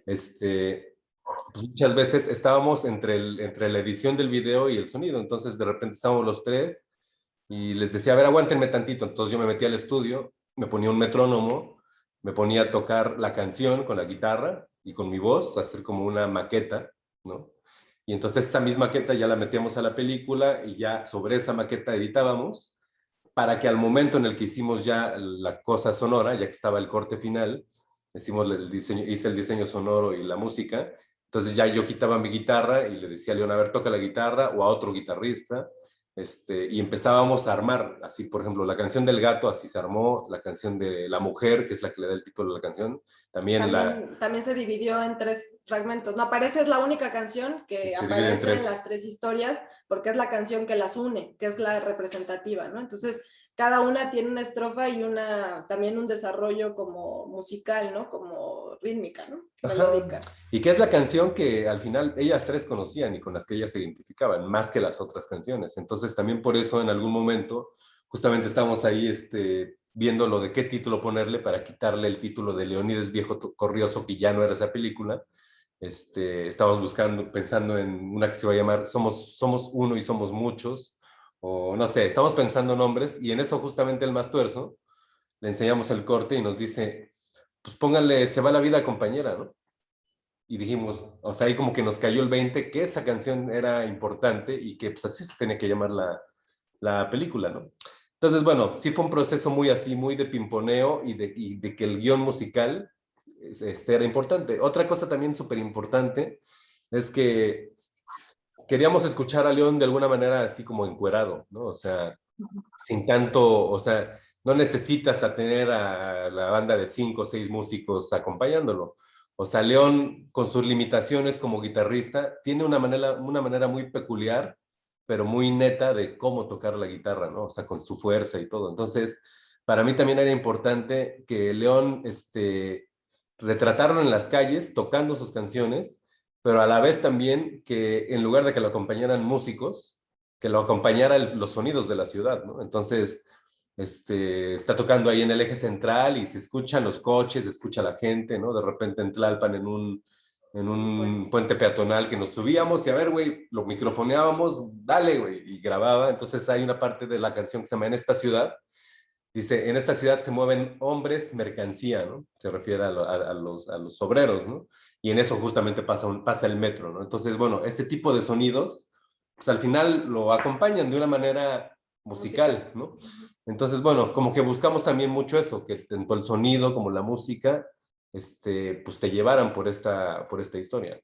pues muchas veces estábamos entre la edición del video y el sonido, entonces de repente estábamos los tres y les decía, a ver, aguántenme tantito, entonces yo me metí al estudio, me ponía un metrónomo, me ponía a tocar la canción con la guitarra y con mi voz, a hacer como una maqueta, ¿no? Y entonces esa misma maqueta ya la metíamos a la película y ya sobre esa maqueta editábamos para que al momento en el que hicimos ya la cosa sonora, ya que estaba el corte final, hice el diseño sonoro y la música, entonces ya yo quitaba mi guitarra y le decía a León, a ver, toca la guitarra, o a otro guitarrista, y empezábamos a armar, así por ejemplo, la canción del gato, así se armó, la canción de la mujer, que es la que le da el título de la canción, también se dividió en 3 fragmentos. No aparece, es la única canción que aparece en las 3 historias, porque es la canción que las une, que es la representativa, ¿no? Entonces, cada una tiene una estrofa y también un desarrollo como musical, ¿no? Como rítmica, ¿no? Melódica. Y que es la canción que al final ellas 3 conocían y con las que ellas se identificaban, más que las otras canciones. Entonces, también por eso en algún momento, justamente estábamos ahí viendo lo de qué título ponerle para quitarle el título de Leónides Viejo Corrioso, que ya no era esa película. Estábamos pensando en una que se va a llamar Somos uno y somos muchos, o no sé, estamos pensando nombres, y en eso justamente el Mastuerzo le enseñamos el corte y nos dice, pues pónganle Se va la vida compañera, ¿no? Y dijimos, o sea, ahí como que nos cayó el 20 que esa canción era importante y que pues así se tenía que llamar la película, ¿no? Entonces, bueno, sí fue un proceso muy así, muy de pimponeo y de que el guión musical era importante. Otra cosa también súper importante es que queríamos escuchar a León de alguna manera así como encuerado, ¿no? O sea, sin tanto, o sea, no necesitas tener a la banda de 5 o 6 músicos acompañándolo. O sea, León, con sus limitaciones como guitarrista, tiene una manera muy peculiar, pero muy neta de cómo tocar la guitarra, ¿no? O sea, con su fuerza y todo. Entonces, para mí también era importante que León retratarlo en las calles, tocando sus canciones, pero a la vez también que en lugar de que lo acompañaran músicos, que lo acompañaran los sonidos de la ciudad, ¿no? Entonces, está tocando ahí en el eje central y se escuchan los coches, se escucha la gente, ¿no? De repente en Tlalpan, en un puente peatonal que nos subíamos y a ver, güey, lo microfoneábamos, dale, güey, y grababa. Entonces hay una parte de la canción que se llama En esta ciudad. Dice, en esta ciudad se mueven hombres, mercancía, ¿no? Se refiere a los obreros, ¿no? Y en eso justamente pasa el metro, ¿no? Entonces, bueno, ese tipo de sonidos, pues al final lo acompañan de una manera musical, ¿no? Entonces, bueno, como que buscamos también mucho eso, que tanto el sonido como la música, pues te llevaran por esta historia.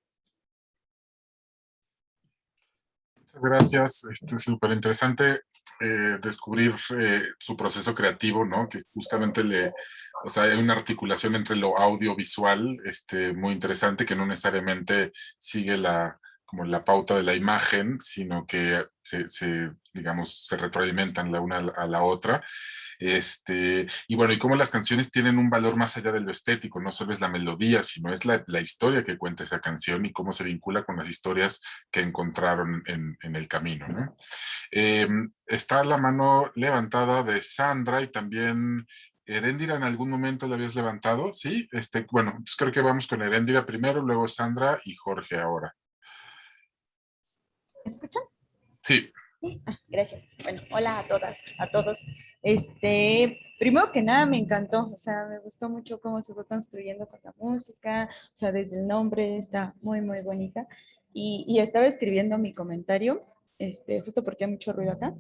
Muchas gracias, es súper interesante descubrir su proceso creativo, ¿no? Que justamente o sea, hay una articulación entre lo audiovisual, muy interesante, que no necesariamente sigue como la pauta de la imagen, sino que digamos, se retroalimentan la una a la otra. Y bueno, y cómo las canciones tienen un valor más allá de lo estético, no solo es la melodía, sino es la historia que cuenta esa canción y cómo se vincula con las historias que encontraron en el camino, ¿no? Está la mano levantada de Sandra y también Heréndira, en algún momento la habías levantado, ¿sí? Bueno, pues creo que vamos con Heréndira primero, luego Sandra y Jorge ahora. ¿Me escuchan? Sí. Sí. Gracias. Bueno, hola a todas, a todos. Primero que nada me encantó, o sea, me gustó mucho cómo se fue construyendo con la música, o sea, desde el nombre está muy, muy bonita. Y estaba escribiendo mi comentario, justo porque hay mucho ruido acá.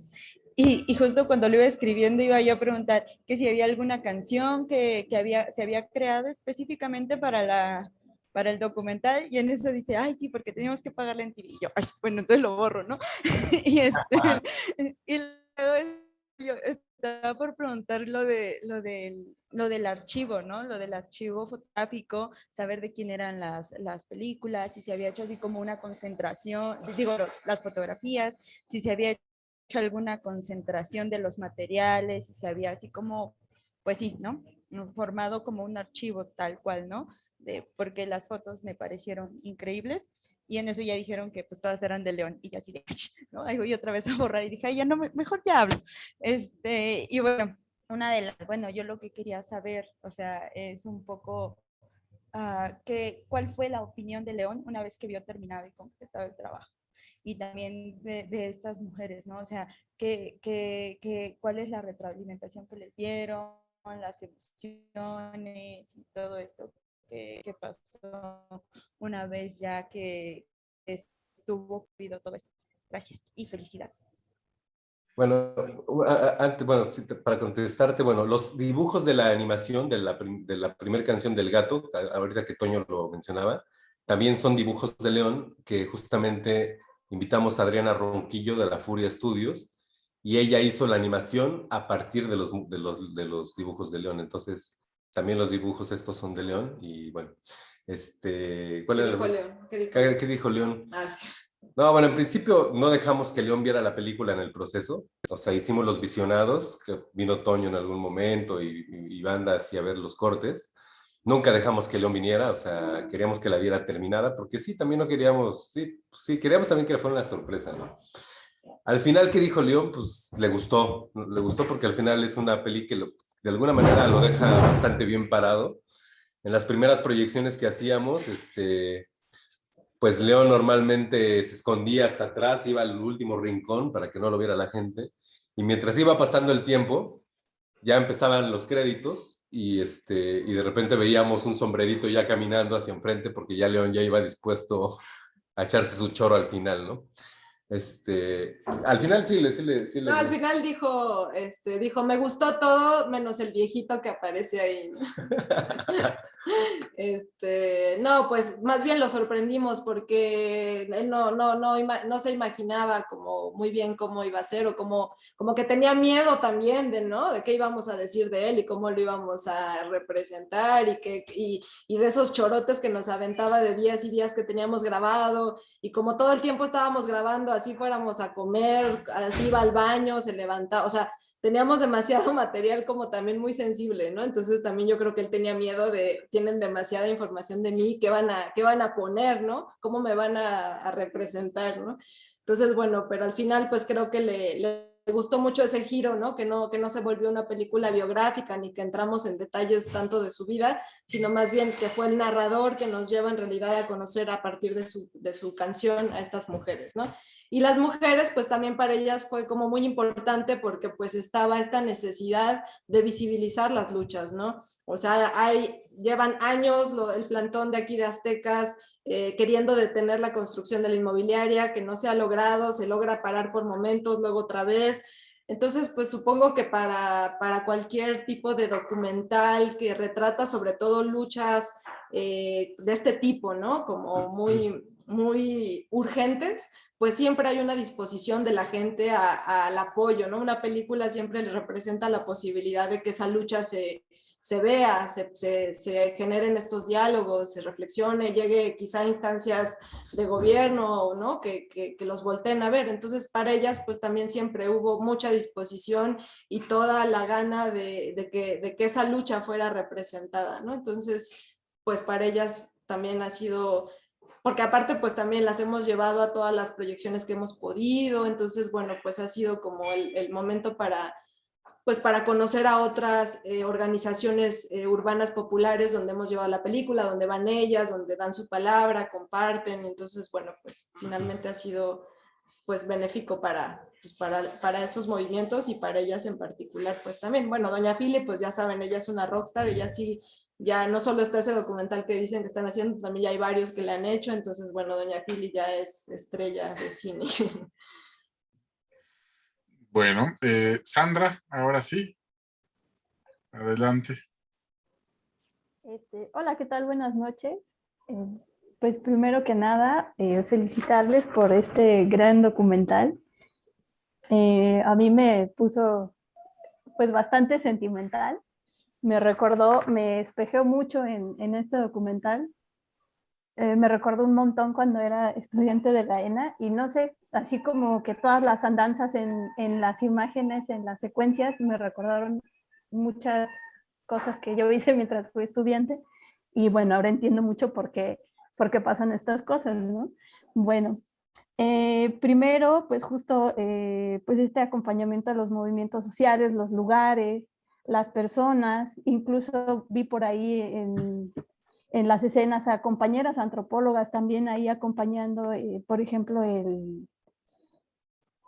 Y justo cuando lo iba escribiendo iba yo a preguntar que si había alguna canción que se había creado específicamente para el documental, y en eso dice, ay, sí, porque teníamos que pagar la MTV. Y yo, ay, bueno, entonces lo borro, ¿no? y luego yo estaba por preguntar lo del archivo, ¿no? Lo del archivo fotográfico, saber de quién eran las películas, si se había hecho así como una concentración, digo, las fotografías, si se había hecho alguna concentración de los materiales, si se había así como, pues sí, ¿no? Formado como un archivo tal cual, ¿no? Porque las fotos me parecieron increíbles y en eso ya dijeron que pues todas eran de León y ya así de, ¿no? Ahí voy otra vez a borrar y dije, ay, ya no, mejor ya hablo. Y bueno, bueno, yo lo que quería saber, o sea, es un poco cuál fue la opinión de León una vez que vio terminado y completado el trabajo. Y también de estas mujeres, ¿no? O sea, ¿cuál es la retroalimentación que les dieron, las emociones y todo esto que pasó una vez ya que estuvo vivido todo esto? Gracias y felicidades. Bueno, antes, bueno, para contestarte, bueno, los dibujos de la animación de la primera canción del gato, ahorita que Toño lo mencionaba, también son dibujos de León, que justamente invitamos a Adriana Ronquillo de la Furia Studios, y ella hizo la animación a partir de los dibujos de León. Entonces, también los dibujos estos son de León, y bueno, ¿cuál era dijo León? ¿Qué dijo León? Sí. No, bueno, en principio no dejamos que León viera la película en el proceso. O sea, hicimos los visionados, que vino Toño en algún momento y banda así a ver los cortes. Nunca dejamos que León viniera, o sea, queríamos que la viera terminada, porque sí, también no queríamos, sí, queríamos también que fuera una sorpresa, ¿no? Al final, ¿qué dijo León? Pues le gustó porque al final es una peli que de alguna manera lo deja bastante bien parado. En las primeras proyecciones que hacíamos, pues León normalmente se escondía hasta atrás, iba al último rincón para que no lo viera la gente. Y mientras iba pasando el tiempo, ya empezaban los créditos y de repente veíamos un sombrerito ya caminando hacia enfrente porque ya León ya iba dispuesto a echarse su choro al final, ¿no? Al final sí le no, al final dijo, me gustó todo menos el viejito que aparece ahí. No, pues más bien lo sorprendimos porque él no se imaginaba como muy bien cómo iba a ser o como que tenía miedo también de qué íbamos a decir de él y cómo lo íbamos a representar y de esos chorotes que nos aventaba de días y días que teníamos grabado y como todo el tiempo estábamos grabando así fuéramos a comer, así iba al baño, se levantaba, o sea, teníamos demasiado material como también muy sensible, ¿no? Entonces también yo creo que él tenía miedo tienen demasiada información de mí, ¿qué van a poner, ¿no? ¿Cómo me van a representar, ¿no? Entonces, bueno, pero al final pues creo que le gustó mucho ese giro, ¿no? Que no se volvió una película biográfica ni que entramos en detalles tanto de su vida, sino más bien que fue el narrador que nos lleva en realidad a conocer a partir de su canción a estas mujeres, ¿no? Y las mujeres, pues también para ellas fue como muy importante porque pues estaba esta necesidad de visibilizar las luchas, ¿no? O sea, llevan años el plantón de aquí de Aztecas queriendo detener la construcción de la inmobiliaria, que no se ha logrado, se logra parar por momentos, luego otra vez. Entonces, pues supongo que para cualquier tipo de documental que retrata sobre todo luchas de este tipo, ¿no? Como muy urgentes, pues siempre hay una disposición de la gente al apoyo, ¿no? Una película siempre le representa la posibilidad de que esa lucha se vea, se generen estos diálogos, se reflexione, llegue quizá a instancias de gobierno, ¿no? Que los volteen a ver. Entonces, para ellas, pues también siempre hubo mucha disposición y toda la gana de que esa lucha fuera representada, ¿no? Entonces, pues para ellas también ha sido, porque aparte pues también las hemos llevado a todas las proyecciones que hemos podido, entonces bueno, pues ha sido como el momento para conocer a otras organizaciones urbanas populares donde hemos llevado la película, donde van ellas, donde dan su palabra, comparten, entonces bueno, pues finalmente ha sido pues benéfico para esos movimientos y para ellas en particular pues también. Bueno, doña Fili, pues ya saben, ella es una rockstar, ella sí, ya no solo está ese documental que dicen que están haciendo, también ya hay varios que le han hecho, entonces bueno, doña Fili ya es estrella de cine. Bueno, Sandra, ahora sí, adelante. Hola, ¿qué tal? Buenas noches. Pues primero que nada, felicitarles por este gran documental. A mí me puso pues bastante sentimental. Me espejeó mucho en este documental. Me recordó un montón cuando era estudiante de la ENA y no sé, así como que todas las andanzas en las imágenes, en las secuencias, me recordaron muchas cosas que yo hice mientras fui estudiante y bueno, ahora entiendo mucho por qué pasan estas cosas, ¿no? Bueno, primero, pues justo pues este acompañamiento a los movimientos sociales, los lugares, las personas, incluso vi por ahí en las escenas a compañeras antropólogas también ahí acompañando, por ejemplo,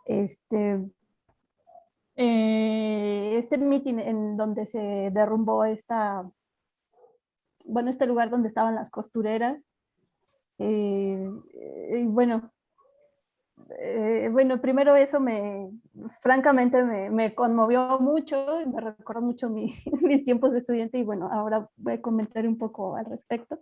este meeting en donde se derrumbó este lugar donde estaban las costureras. Bueno, primero eso francamente me conmovió mucho, me recordó mucho mis tiempos de estudiante y bueno, ahora voy a comentar un poco al respecto.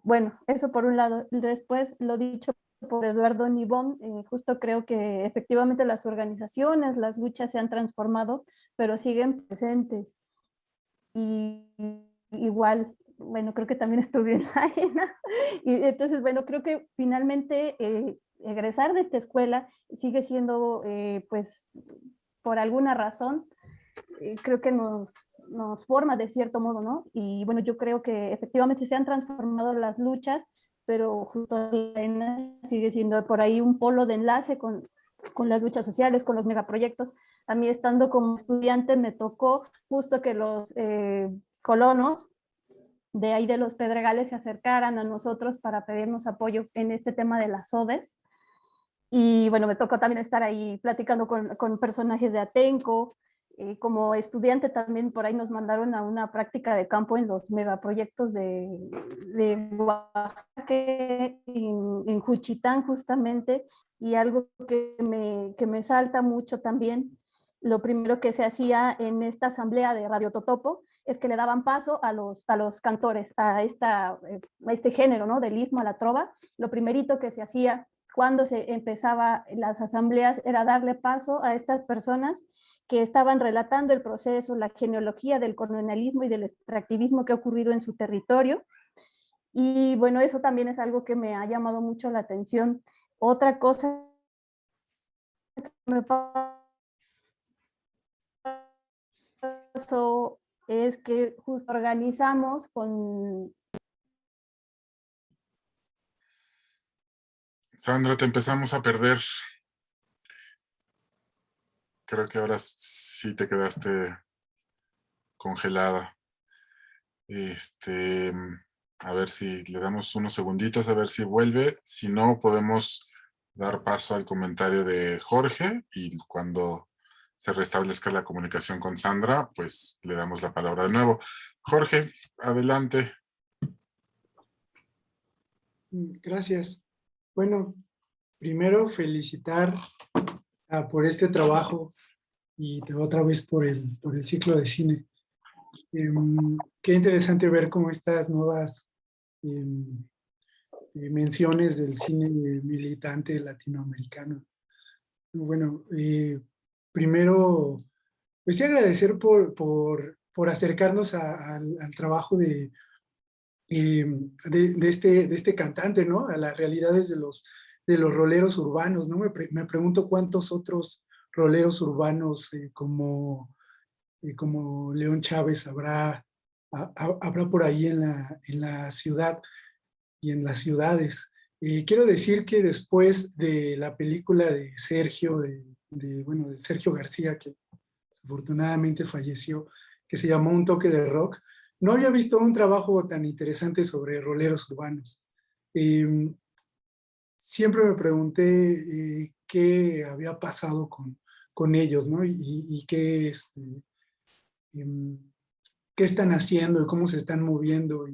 Bueno, eso por un lado. Después, lo dicho por Eduardo Nibón, justo creo que efectivamente las organizaciones, las luchas se han transformado, pero siguen presentes. Y igual, bueno, creo que también estuve en la ENA. Y entonces, bueno, creo que finalmente egresar de esta escuela sigue siendo, pues, por alguna razón, creo que nos forma de cierto modo, ¿no? Y bueno, yo creo que efectivamente se han transformado las luchas, pero justo la ENA sigue siendo por ahí un polo de enlace con las luchas sociales, con los megaproyectos. A mí estando como estudiante me tocó justo que los colonos de ahí de los Pedregales se acercaran a nosotros para pedirnos apoyo en este tema de las ODEs. Y bueno, me tocó también estar ahí platicando con personajes de Atenco. Como estudiante también por ahí nos mandaron a una práctica de campo en los megaproyectos de Oaxaca, en Juchitán justamente, y algo que me salta mucho también, lo primero que se hacía en esta asamblea de Radio Totopo es que le daban paso a los cantores, a este género, ¿no? Del istmo, a la trova. Lo primerito que se hacía cuando se empezaba las asambleas era darle paso a estas personas que estaban relatando el proceso, la genealogía del colonialismo y del extractivismo que ha ocurrido en su territorio. Y bueno, eso también es algo que me ha llamado mucho la atención. Otra cosa que me pasó es que justo organizamos con... Sandra, te empezamos a perder. Creo que ahora sí te quedaste congelada. A ver si le damos unos segunditos, a ver si vuelve. Si no, podemos dar paso al comentario de Jorge y cuando se restablezca la comunicación con Sandra, pues le damos la palabra de nuevo. Jorge, adelante. Gracias. Bueno, primero felicitar por este trabajo y otra vez por el ciclo de cine. Qué interesante ver cómo estas nuevas menciones del cine militante latinoamericano. Bueno, primero, pues sí agradecer por acercarnos al trabajo de este cantante, ¿no? A las realidades de los roleros urbanos, ¿no? Me pregunto cuántos otros roleros urbanos como León Chávez habrá por ahí en la ciudad y en las ciudades. Quiero decir que después de la película de Sergio, de Sergio García, que desafortunadamente falleció, que se llamó Un toque de rock, no había visto un trabajo tan interesante sobre roleros urbanos. Siempre me pregunté qué había pasado con ellos, ¿no? Y qué están haciendo y cómo se están moviendo.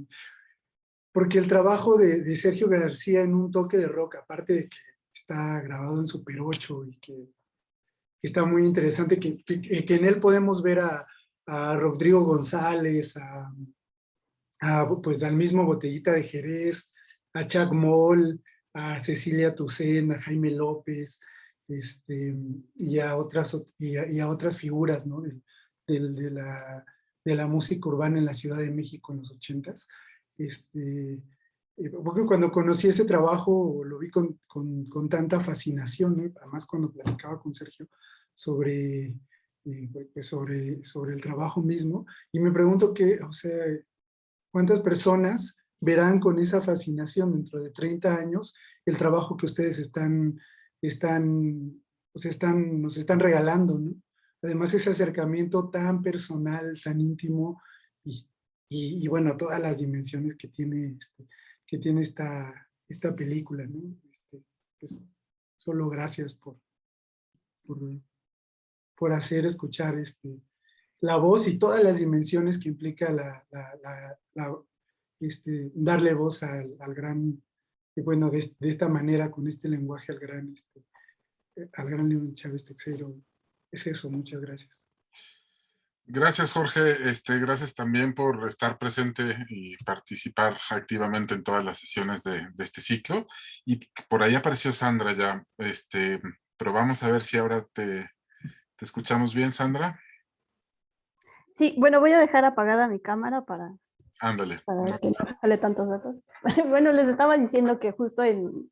Porque el trabajo de Sergio García en Un toque de rock, aparte de que está grabado en Super 8 y que está muy interesante, que en él podemos ver a Rodrigo González, pues al mismo Botellita de Jerez, a Chuck Moll, a Cecilia Toussaint, a Jaime López, y a otras figuras, ¿no? de la música urbana en la Ciudad de México en los 80s. Porque cuando conocí ese trabajo lo vi con tanta fascinación, ¿no? Además cuando platicaba con Sergio sobre el trabajo mismo, y me pregunto cuántas personas verán con esa fascinación dentro de 30 años el trabajo que ustedes nos están regalando, ¿no? Además ese acercamiento tan personal, tan íntimo y bueno, todas las dimensiones que tiene, esta película, ¿no? Pues, solo gracias por hacer escuchar la voz y todas las dimensiones que implica darle voz al gran, bueno, de esta manera, con este lenguaje al gran León Chávez Texeiro. Es eso, muchas gracias. Gracias, Jorge. Gracias también por estar presente y participar activamente en todas las sesiones de este ciclo. Y por ahí apareció Sandra ya. Pero vamos a ver si ahora te escuchamos bien, Sandra. Sí, bueno, voy a dejar apagada mi cámara para Ándale. Para que no sale tantos datos. Bueno, les estaba diciendo que justo en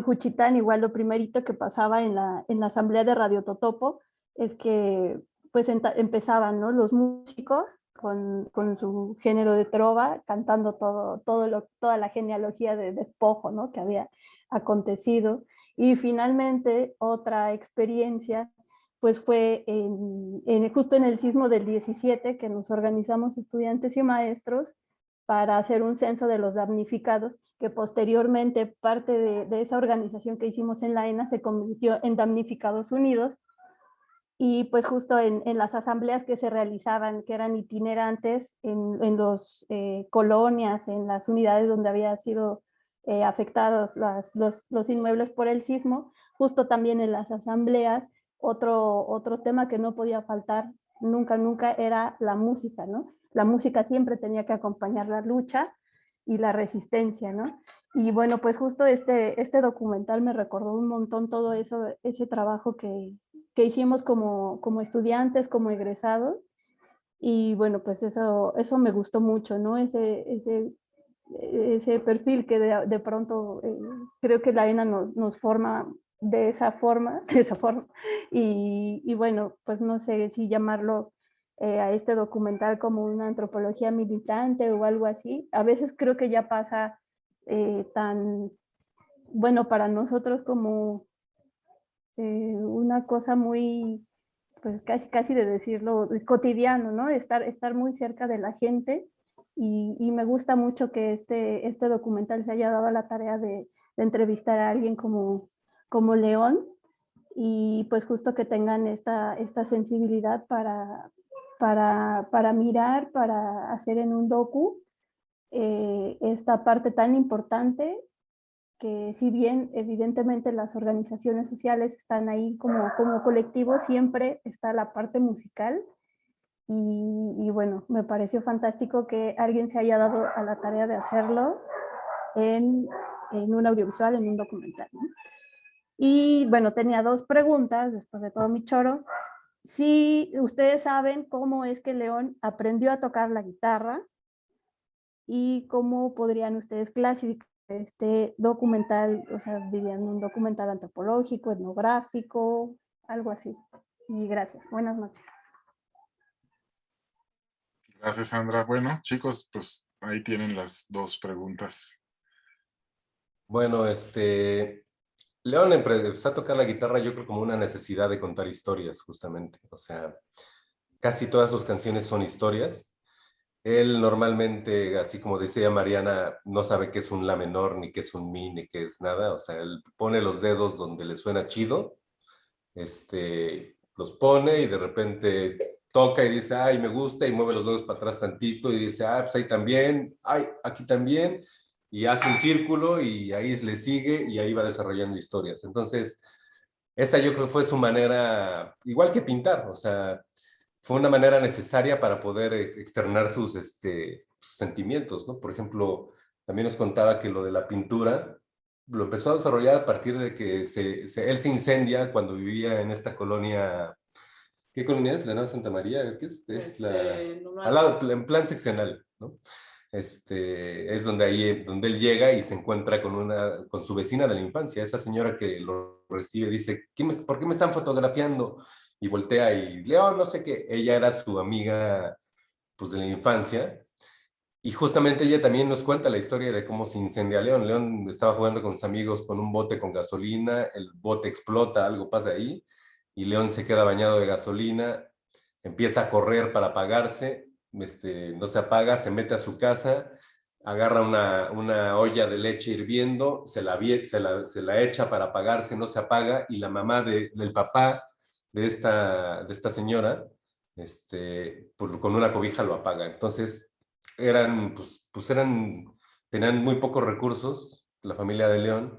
Juchitán, igual lo primerito que pasaba en la asamblea de Radio Totopo es que pues empezaban, ¿no? Los músicos con su género de trova, cantando toda la genealogía de despojo, ¿no? Que había acontecido. Y finalmente otra experiencia pues fue justo en el sismo del 17, que nos organizamos estudiantes y maestros para hacer un censo de los damnificados, que posteriormente parte de esa organización que hicimos en la ENA se convirtió en Damnificados Unidos, y pues justo en las asambleas que se realizaban, que eran itinerantes en las colonias, en las unidades donde había sido afectados los inmuebles por el sismo, justo también en las asambleas, otro tema que no podía faltar nunca era la música, ¿no? La música siempre tenía que acompañar la lucha y la resistencia, ¿no? Y bueno, pues justo este documental me recordó un montón todo eso, ese trabajo que hicimos como estudiantes, como egresados, y bueno, pues eso me gustó mucho, ¿no? Ese perfil que de pronto creo que la ENA nos forma de esa forma, y bueno, pues no sé si llamarlo a este documental como una antropología militante o algo así. A veces creo que ya pasa tan, bueno, para nosotros como una cosa muy, pues casi de decirlo, cotidiano, ¿no? Estar muy cerca de la gente y me gusta mucho que este documental se haya dado a la tarea de entrevistar a alguien como León y pues justo que tengan esta sensibilidad para mirar, para hacer en un docu esta parte tan importante que si bien evidentemente las organizaciones sociales están ahí como colectivo, siempre está la parte musical y bueno, me pareció fantástico que alguien se haya dado a la tarea de hacerlo en un audiovisual, en un documental, ¿no? Y bueno, tenía 2 preguntas después de todo mi choro. Si ustedes saben cómo es que León aprendió a tocar la guitarra y cómo podrían ustedes clasificar este documental, o sea, dirían un documental antropológico, etnográfico, algo así. Y gracias. Buenas noches. Gracias, Sandra. Bueno, chicos, pues ahí tienen las 2 preguntas. Bueno, León empezó a tocar la guitarra yo creo como una necesidad de contar historias, justamente. O sea, casi todas sus canciones son historias. Él normalmente, así como decía Mariana, no sabe qué es un la menor, ni qué es un mi, ni qué es nada. O sea, él pone los dedos donde le suena chido, los pone y de repente toca y dice, ay, me gusta, y mueve los dedos para atrás tantito y dice, ah, pues ahí también, ay, aquí también, y hace un círculo y ahí le sigue y ahí va desarrollando historias. Entonces, esa yo creo fue su manera, igual que pintar, o sea, fue una manera necesaria para poder externar sus sentimientos, ¿no? Por ejemplo, también nos contaba que lo de la pintura lo empezó a desarrollar a partir de que él se incendia cuando vivía en esta colonia. ¿Qué colonia es? ¿La Nueva Santa María? ¿Qué es? Al lado, en plan seccional, ¿no? Es donde él llega y se encuentra con su vecina de la infancia, esa señora que lo recibe, dice, ¿por qué me están fotografiando? Y voltea y, León, no sé qué, ella era su amiga, pues, de la infancia, y justamente ella también nos cuenta la historia de cómo se incendia León. León estaba jugando con sus amigos con un bote con gasolina, el bote explota, algo pasa ahí, y León se queda bañado de gasolina, empieza a correr para apagarse, no se apaga, se mete a su casa, agarra una olla de leche hirviendo, se la echa para apagarse, no se apaga, y la mamá del papá de esta señora, con una cobija lo apaga. Entonces, tenían muy pocos recursos, la familia de León,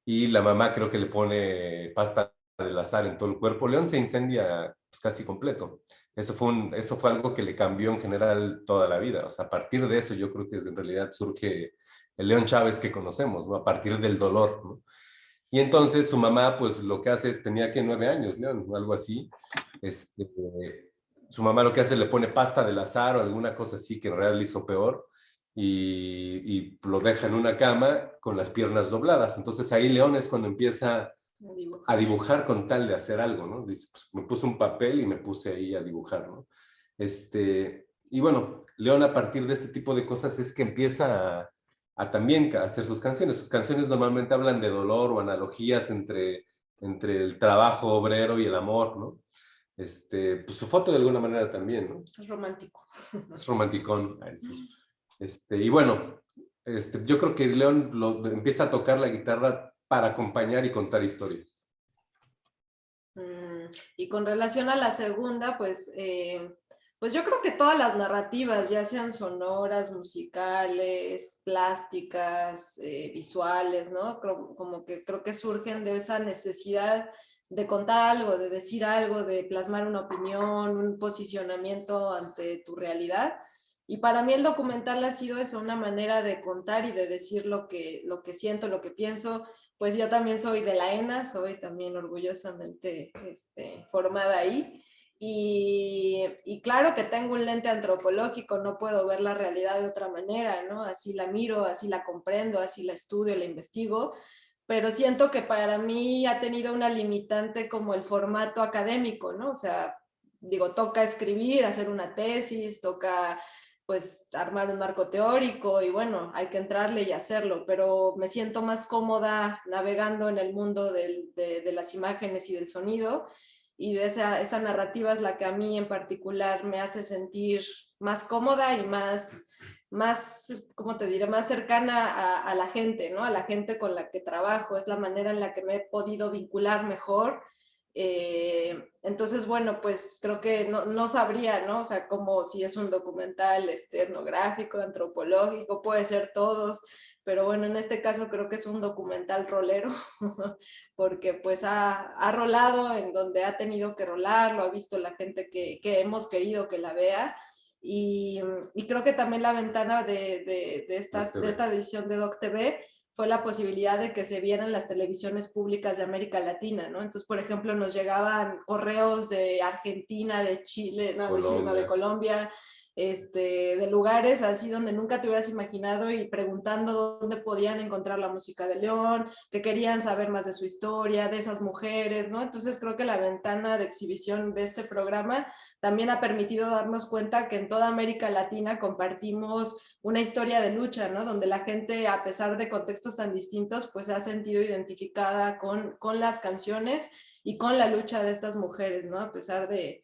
y la mamá creo que le pone pasta del azar en todo el cuerpo. León se incendia pues, casi completo. Eso fue algo que le cambió en general toda la vida. O sea, a partir de eso yo creo que en realidad surge el León Chávez que conocemos, ¿no? A partir del dolor, ¿no? Y entonces su mamá, pues lo que hace es, tenía que 9 años, León, o algo así. Su mamá lo que hace, le pone pasta del azar o alguna cosa así que en realidad le hizo peor y lo deja en una cama con las piernas dobladas. Entonces ahí León es cuando empieza a dibujar con tal de hacer algo, ¿no? Dice, pues, me puse un papel y me puse ahí a dibujar, ¿no? Y bueno, León a partir de este tipo de cosas es que empieza a también hacer sus canciones. Sus canciones normalmente hablan de dolor o analogías entre el trabajo obrero y el amor, ¿no? Pues su foto de alguna manera también, ¿no? Es romántico. Es romanticón. Sí. Y bueno, yo creo que León empieza a tocar la guitarra para acompañar y contar historias. Y con relación a la segunda, pues yo creo que todas las narrativas, ya sean sonoras, musicales, plásticas, visuales, ¿no? Creo que surgen de esa necesidad de contar algo, de decir algo, de plasmar una opinión, un posicionamiento ante tu realidad. Y para mí el documental ha sido eso, una manera de contar y de decir lo que siento, lo que pienso. Pues yo también soy de la ENA, soy también orgullosamente formada ahí. Y claro que tengo un lente antropológico, no puedo ver la realidad de otra manera, ¿no? Así la miro, así la comprendo, así la estudio, la investigo, pero siento que para mí ha tenido una limitante como el formato académico, ¿no? O sea, digo, toca escribir, hacer una tesis, toca pues armar un marco teórico y bueno, hay que entrarle y hacerlo, pero me siento más cómoda navegando en el mundo de las imágenes y del sonido, y de esa narrativa es la que a mí en particular me hace sentir más cómoda y más, ¿cómo te diré?, más cercana a la gente, ¿no? A la gente con la que trabajo, es la manera en la que me he podido vincular mejor. Entonces, bueno, pues creo que no sabría, ¿no? O sea, como si es un documental etnográfico, antropológico, puede ser todos, pero bueno, en este caso creo que es un documental rolero, porque pues ha rolado en donde ha tenido que rolar, lo ha visto la gente que hemos querido que la vea, y creo que también la ventana de esta edición de Doc TV fue la posibilidad de que se vieran las televisiones públicas de América Latina, ¿no? Entonces, por ejemplo, nos llegaban correos de Argentina, de Chile, de Colombia, de lugares así donde nunca te hubieras imaginado, y preguntando dónde podían encontrar la música de León, que querían saber más de su historia, de esas mujeres, ¿no? Entonces creo que la ventana de exhibición de este programa también ha permitido darnos cuenta que en toda América Latina compartimos una historia de lucha, ¿no? Donde la gente, a pesar de contextos tan distintos, pues se ha sentido identificada con las canciones y con la lucha de estas mujeres, ¿no? A pesar de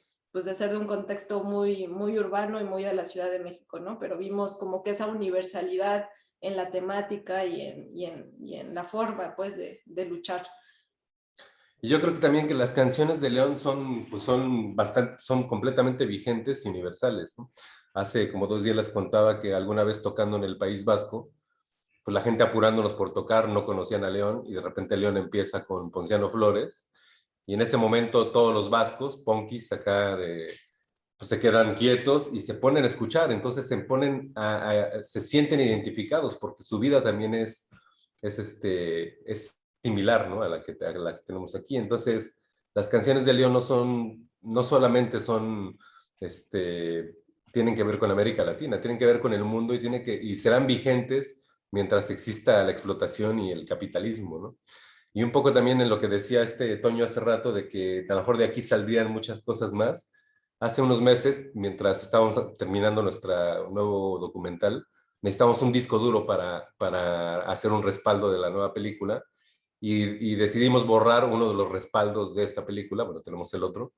ser de un contexto muy, muy urbano y muy de la Ciudad de México, ¿no? Pero vimos como que esa universalidad en la temática y en la forma, pues, de luchar. Y yo creo que también que las canciones de León son completamente vigentes y universales, ¿no? Hace como 2 días les contaba que alguna vez tocando en el País Vasco, pues la gente apurándonos por tocar no conocían a León, y de repente León empieza con Ponciano Flores, y en ese momento todos los vascos, punkis acá, pues se quedan quietos y se ponen a escuchar. Entonces se sienten identificados, porque su vida también es similar, ¿no?, a la que tenemos aquí. Entonces, las canciones de León no solamente tienen que ver con América Latina, tienen que ver con el mundo, y serán vigentes mientras exista la explotación y el capitalismo, ¿no? Y un poco también en lo que decía Toño hace rato, de que a lo mejor de aquí saldrían muchas cosas más. Hace unos meses, mientras estábamos terminando nuestro nuevo documental, necesitamos un disco duro para hacer un respaldo de la nueva película, y decidimos borrar uno de los respaldos de esta película. Bueno, tenemos el otro.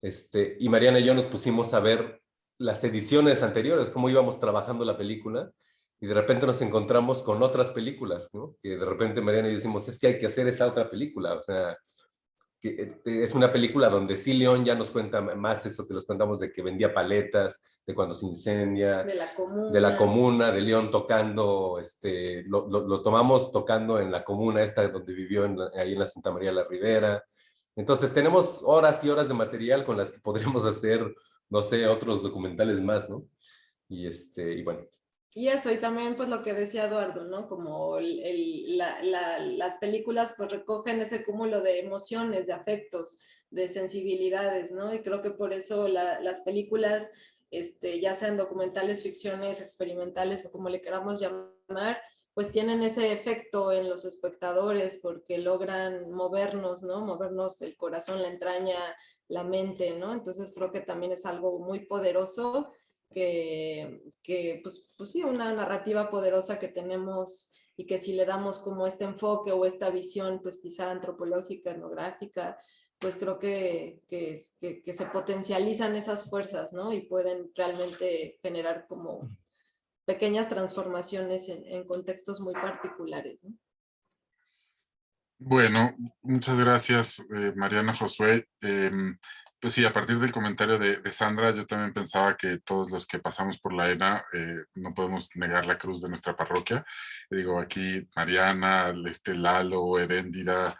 Y Mariana y yo nos pusimos a ver las ediciones anteriores, cómo íbamos trabajando la película, y de repente nos encontramos con otras películas, ¿no? Que de repente Mariana y yo decimos, es que hay que hacer esa otra película. O sea, que es una película donde sí León ya nos cuenta más eso que los contamos, de que vendía paletas, de cuando se incendia, de la comuna, de León tocando, lo tomamos tocando en la comuna esta donde vivió ahí en la Santa María la Ribera. Entonces tenemos horas y horas de material con las que podríamos hacer, no sé, otros documentales más, ¿no? Y bueno. Y eso, y también pues lo que decía Eduardo, ¿no? Como las películas pues recogen ese cúmulo de emociones, de afectos, de sensibilidades, ¿no? Y creo que por eso las películas, ya sean documentales, ficciones, experimentales o como le queramos llamar, pues tienen ese efecto en los espectadores, porque logran movernos, ¿no? Movernos el corazón, la entraña, la mente, ¿no? Entonces creo que también es algo muy poderoso, que pues sí, una narrativa poderosa que tenemos, y que si le damos como este enfoque o esta visión, pues quizá antropológica, etnográfica, pues creo que se potencializan esas fuerzas, ¿no? Y pueden realmente generar como pequeñas transformaciones en contextos muy particulares, ¿no? Bueno, muchas gracias, Mariana, Josué. Pues sí, a partir del comentario de Sandra, yo también pensaba que todos los que pasamos por la ENA no podemos negar la cruz de nuestra parroquia. Digo, aquí Mariana, Lalo, Heréndira,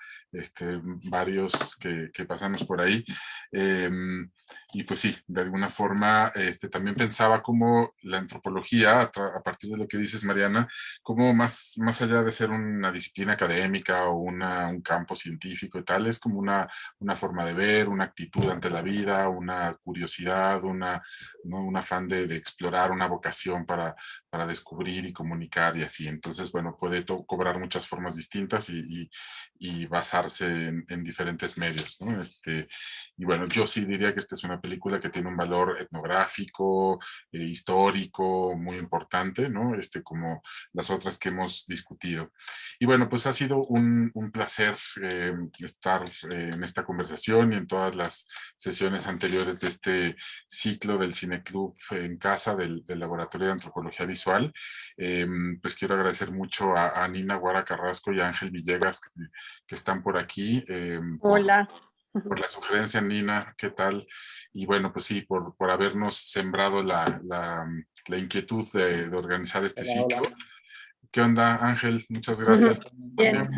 varios que pasamos por ahí. Y pues sí, de alguna forma también pensaba cómo la antropología, a partir de lo que dices, Mariana, como más allá de ser una disciplina académica o un campo científico y tal, es como una forma de ver, una actitud ante la vida, una curiosidad, ¿no? Un afán de explorar, una vocación para descubrir y comunicar y así. Entonces, bueno, puede cobrar muchas formas distintas y basarse en diferentes medios, ¿no? Y bueno, yo sí diría que esta es una película que tiene un valor etnográfico, histórico, muy importante, ¿no? Como las otras que hemos discutido. Y bueno, pues ha sido un placer estar en esta conversación y en todas las sesiones anteriores de este ciclo del Cineclub en Casa del Laboratorio de Antropología Visual. Pues quiero agradecer mucho a Nina Guara Carrasco y a Ángel Villegas que están por aquí. Hola. Por la sugerencia, Nina, ¿qué tal? Y bueno, pues sí, por habernos sembrado la inquietud de organizar este ciclo. ¿Qué onda, Ángel? Muchas gracias. Bien.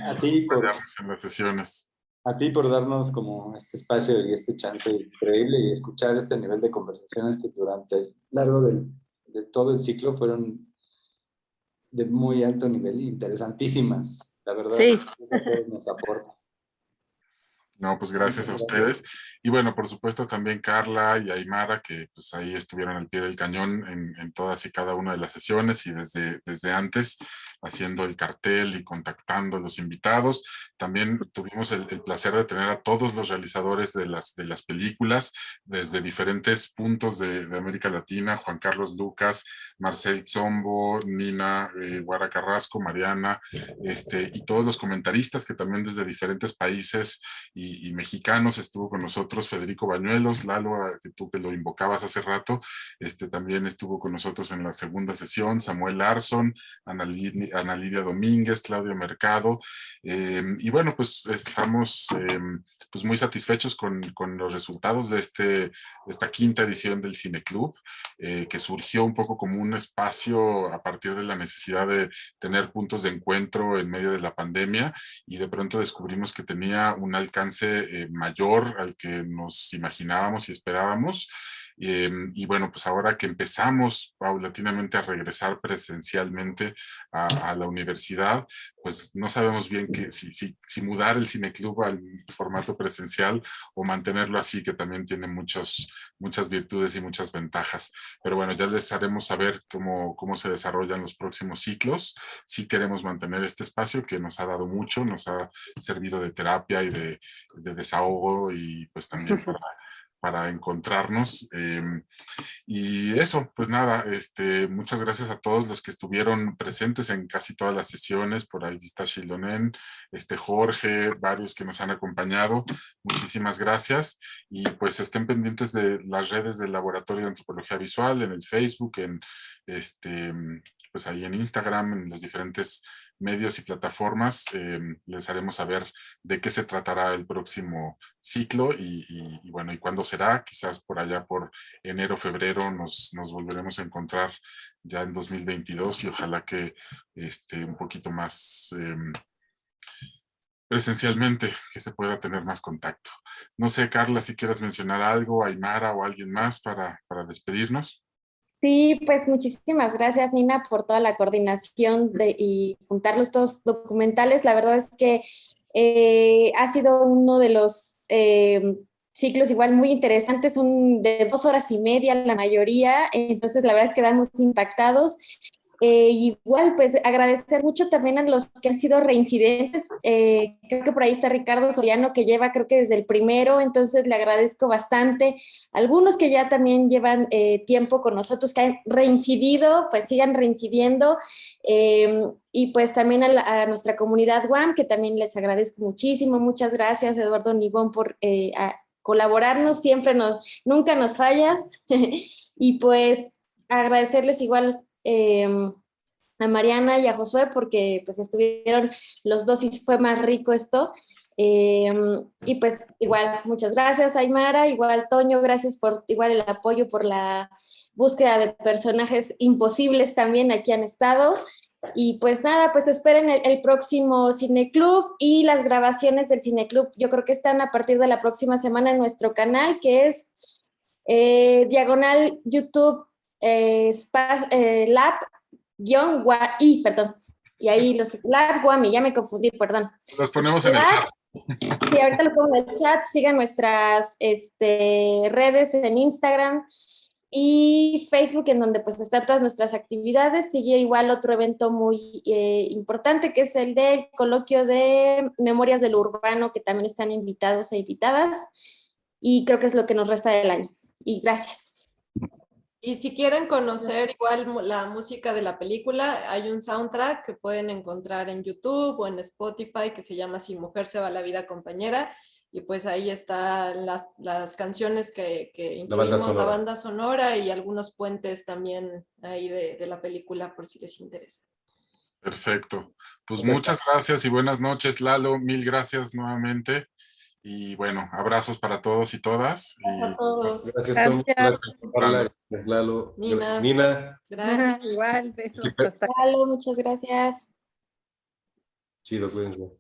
A ti por, en las sesiones. a ti por darnos como este espacio y este chance increíble y escuchar este nivel de conversaciones que durante el largo de todo el ciclo fueron de muy alto nivel y interesantísimas. La verdad, Sí. Nos aporta. No, pues gracias a ustedes. Y bueno, por supuesto también Carla y Aymara, que pues ahí estuvieron al pie del cañón en todas y cada una de las sesiones y desde antes haciendo el cartel y contactando a los invitados. También tuvimos el placer de tener a todos los realizadores de las películas desde diferentes puntos de América Latina: Juan Carlos Lucas, Marcel Zombo, Nina Guara Carrasco, Mariana, y todos los comentaristas que también desde diferentes países y mexicanos. Estuvo con nosotros Federico Bañuelos, Lalo, que lo invocabas hace rato, también estuvo con nosotros en la segunda sesión, Samuel Larson, Ana Lidia Domínguez, Claudio Mercado, y bueno, pues estamos pues muy satisfechos con los resultados de esta quinta edición del Cineclub, que surgió un poco como un espacio a partir de la necesidad de tener puntos de encuentro en medio de la pandemia, y de pronto descubrimos que tenía un alcance mayor al que nos imaginábamos y esperábamos. Y bueno, pues ahora que empezamos paulatinamente a regresar presencialmente a la universidad, pues no sabemos bien si mudar el Cineclub al formato presencial o mantenerlo así, que también tiene muchas virtudes y muchas ventajas. Pero bueno, ya les haremos saber cómo se desarrollan los próximos ciclos. Sí queremos mantener este espacio que nos ha dado mucho, nos ha servido de terapia y de desahogo, y pues también para encontrarnos. Y eso, pues nada, muchas gracias a todos los que estuvieron presentes en casi todas las sesiones. Por ahí está Shildonen, Jorge, varios que nos han acompañado. Muchísimas gracias. Y pues estén pendientes de las redes del Laboratorio de Antropología Visual, en el Facebook, pues ahí en Instagram, en los diferentes medios y plataformas. Les haremos saber de qué se tratará el próximo ciclo y bueno, y cuándo será. Quizás por allá por enero, febrero nos volveremos a encontrar ya en 2022, y ojalá que un poquito más presencialmente, que se pueda tener más contacto. No sé, Carla, si quieres mencionar algo, Aymara o alguien más para despedirnos. Sí, pues muchísimas gracias, Nina, por toda la coordinación y juntar los dos documentales. La verdad es que ha sido uno de los ciclos igual muy interesantes, de 2 horas y media la mayoría, entonces la verdad es que quedamos impactados. Igual, pues agradecer mucho también a los que han sido reincidentes. Creo que por ahí está Ricardo Soriano, que lleva creo que desde el primero, entonces le agradezco bastante. Algunos que ya también llevan tiempo con nosotros, que han reincidido, pues sigan reincidiendo. Y pues también a nuestra comunidad UAM, que también les agradezco muchísimo. Muchas gracias, Eduardo Nibón, por colaborarnos, nunca nos fallas. Y pues agradecerles igual a Mariana y a Josué, porque pues estuvieron los dos y fue más rico esto. Y pues igual, muchas gracias, Aymara, igual Toño, gracias por igual el apoyo, por la búsqueda de personajes imposibles también, aquí han estado. Y pues nada, pues esperen el próximo Cineclub, y las grabaciones del Cineclub yo creo que están a partir de la próxima semana en nuestro canal, que es diagonal YouTube Lab-Guami, perdón. Y ahí Lab-Guami, ya me confundí, perdón. Los ponemos en el chat. Sí, ahorita lo pongo en el chat. Sigan nuestras redes en Instagram. y Facebook, en donde pues están todas nuestras actividades. Sigue igual otro evento muy importante, que es el del coloquio de Memorias del Urbano, que también están invitados e invitadas, y creo que es lo que nos resta del año. Y gracias. Y si quieren conocer igual la música de la película, hay un soundtrack que pueden encontrar en YouTube o en Spotify que se llama Si Mujer se va la vida compañera, y pues ahí están las canciones que incluimos, la banda sonora y algunos puentes también ahí de la película por si les interesa. Perfecto. Pues muchas gracias y buenas noches, Lalo. Mil gracias nuevamente. Y bueno, abrazos para todos y todas. A todos. Gracias, Tom. Gracias, Carla. Gracias, Lalo. Nina. Gracias. Igual, besos. Lalo, muchas gracias. Chido, cuídense.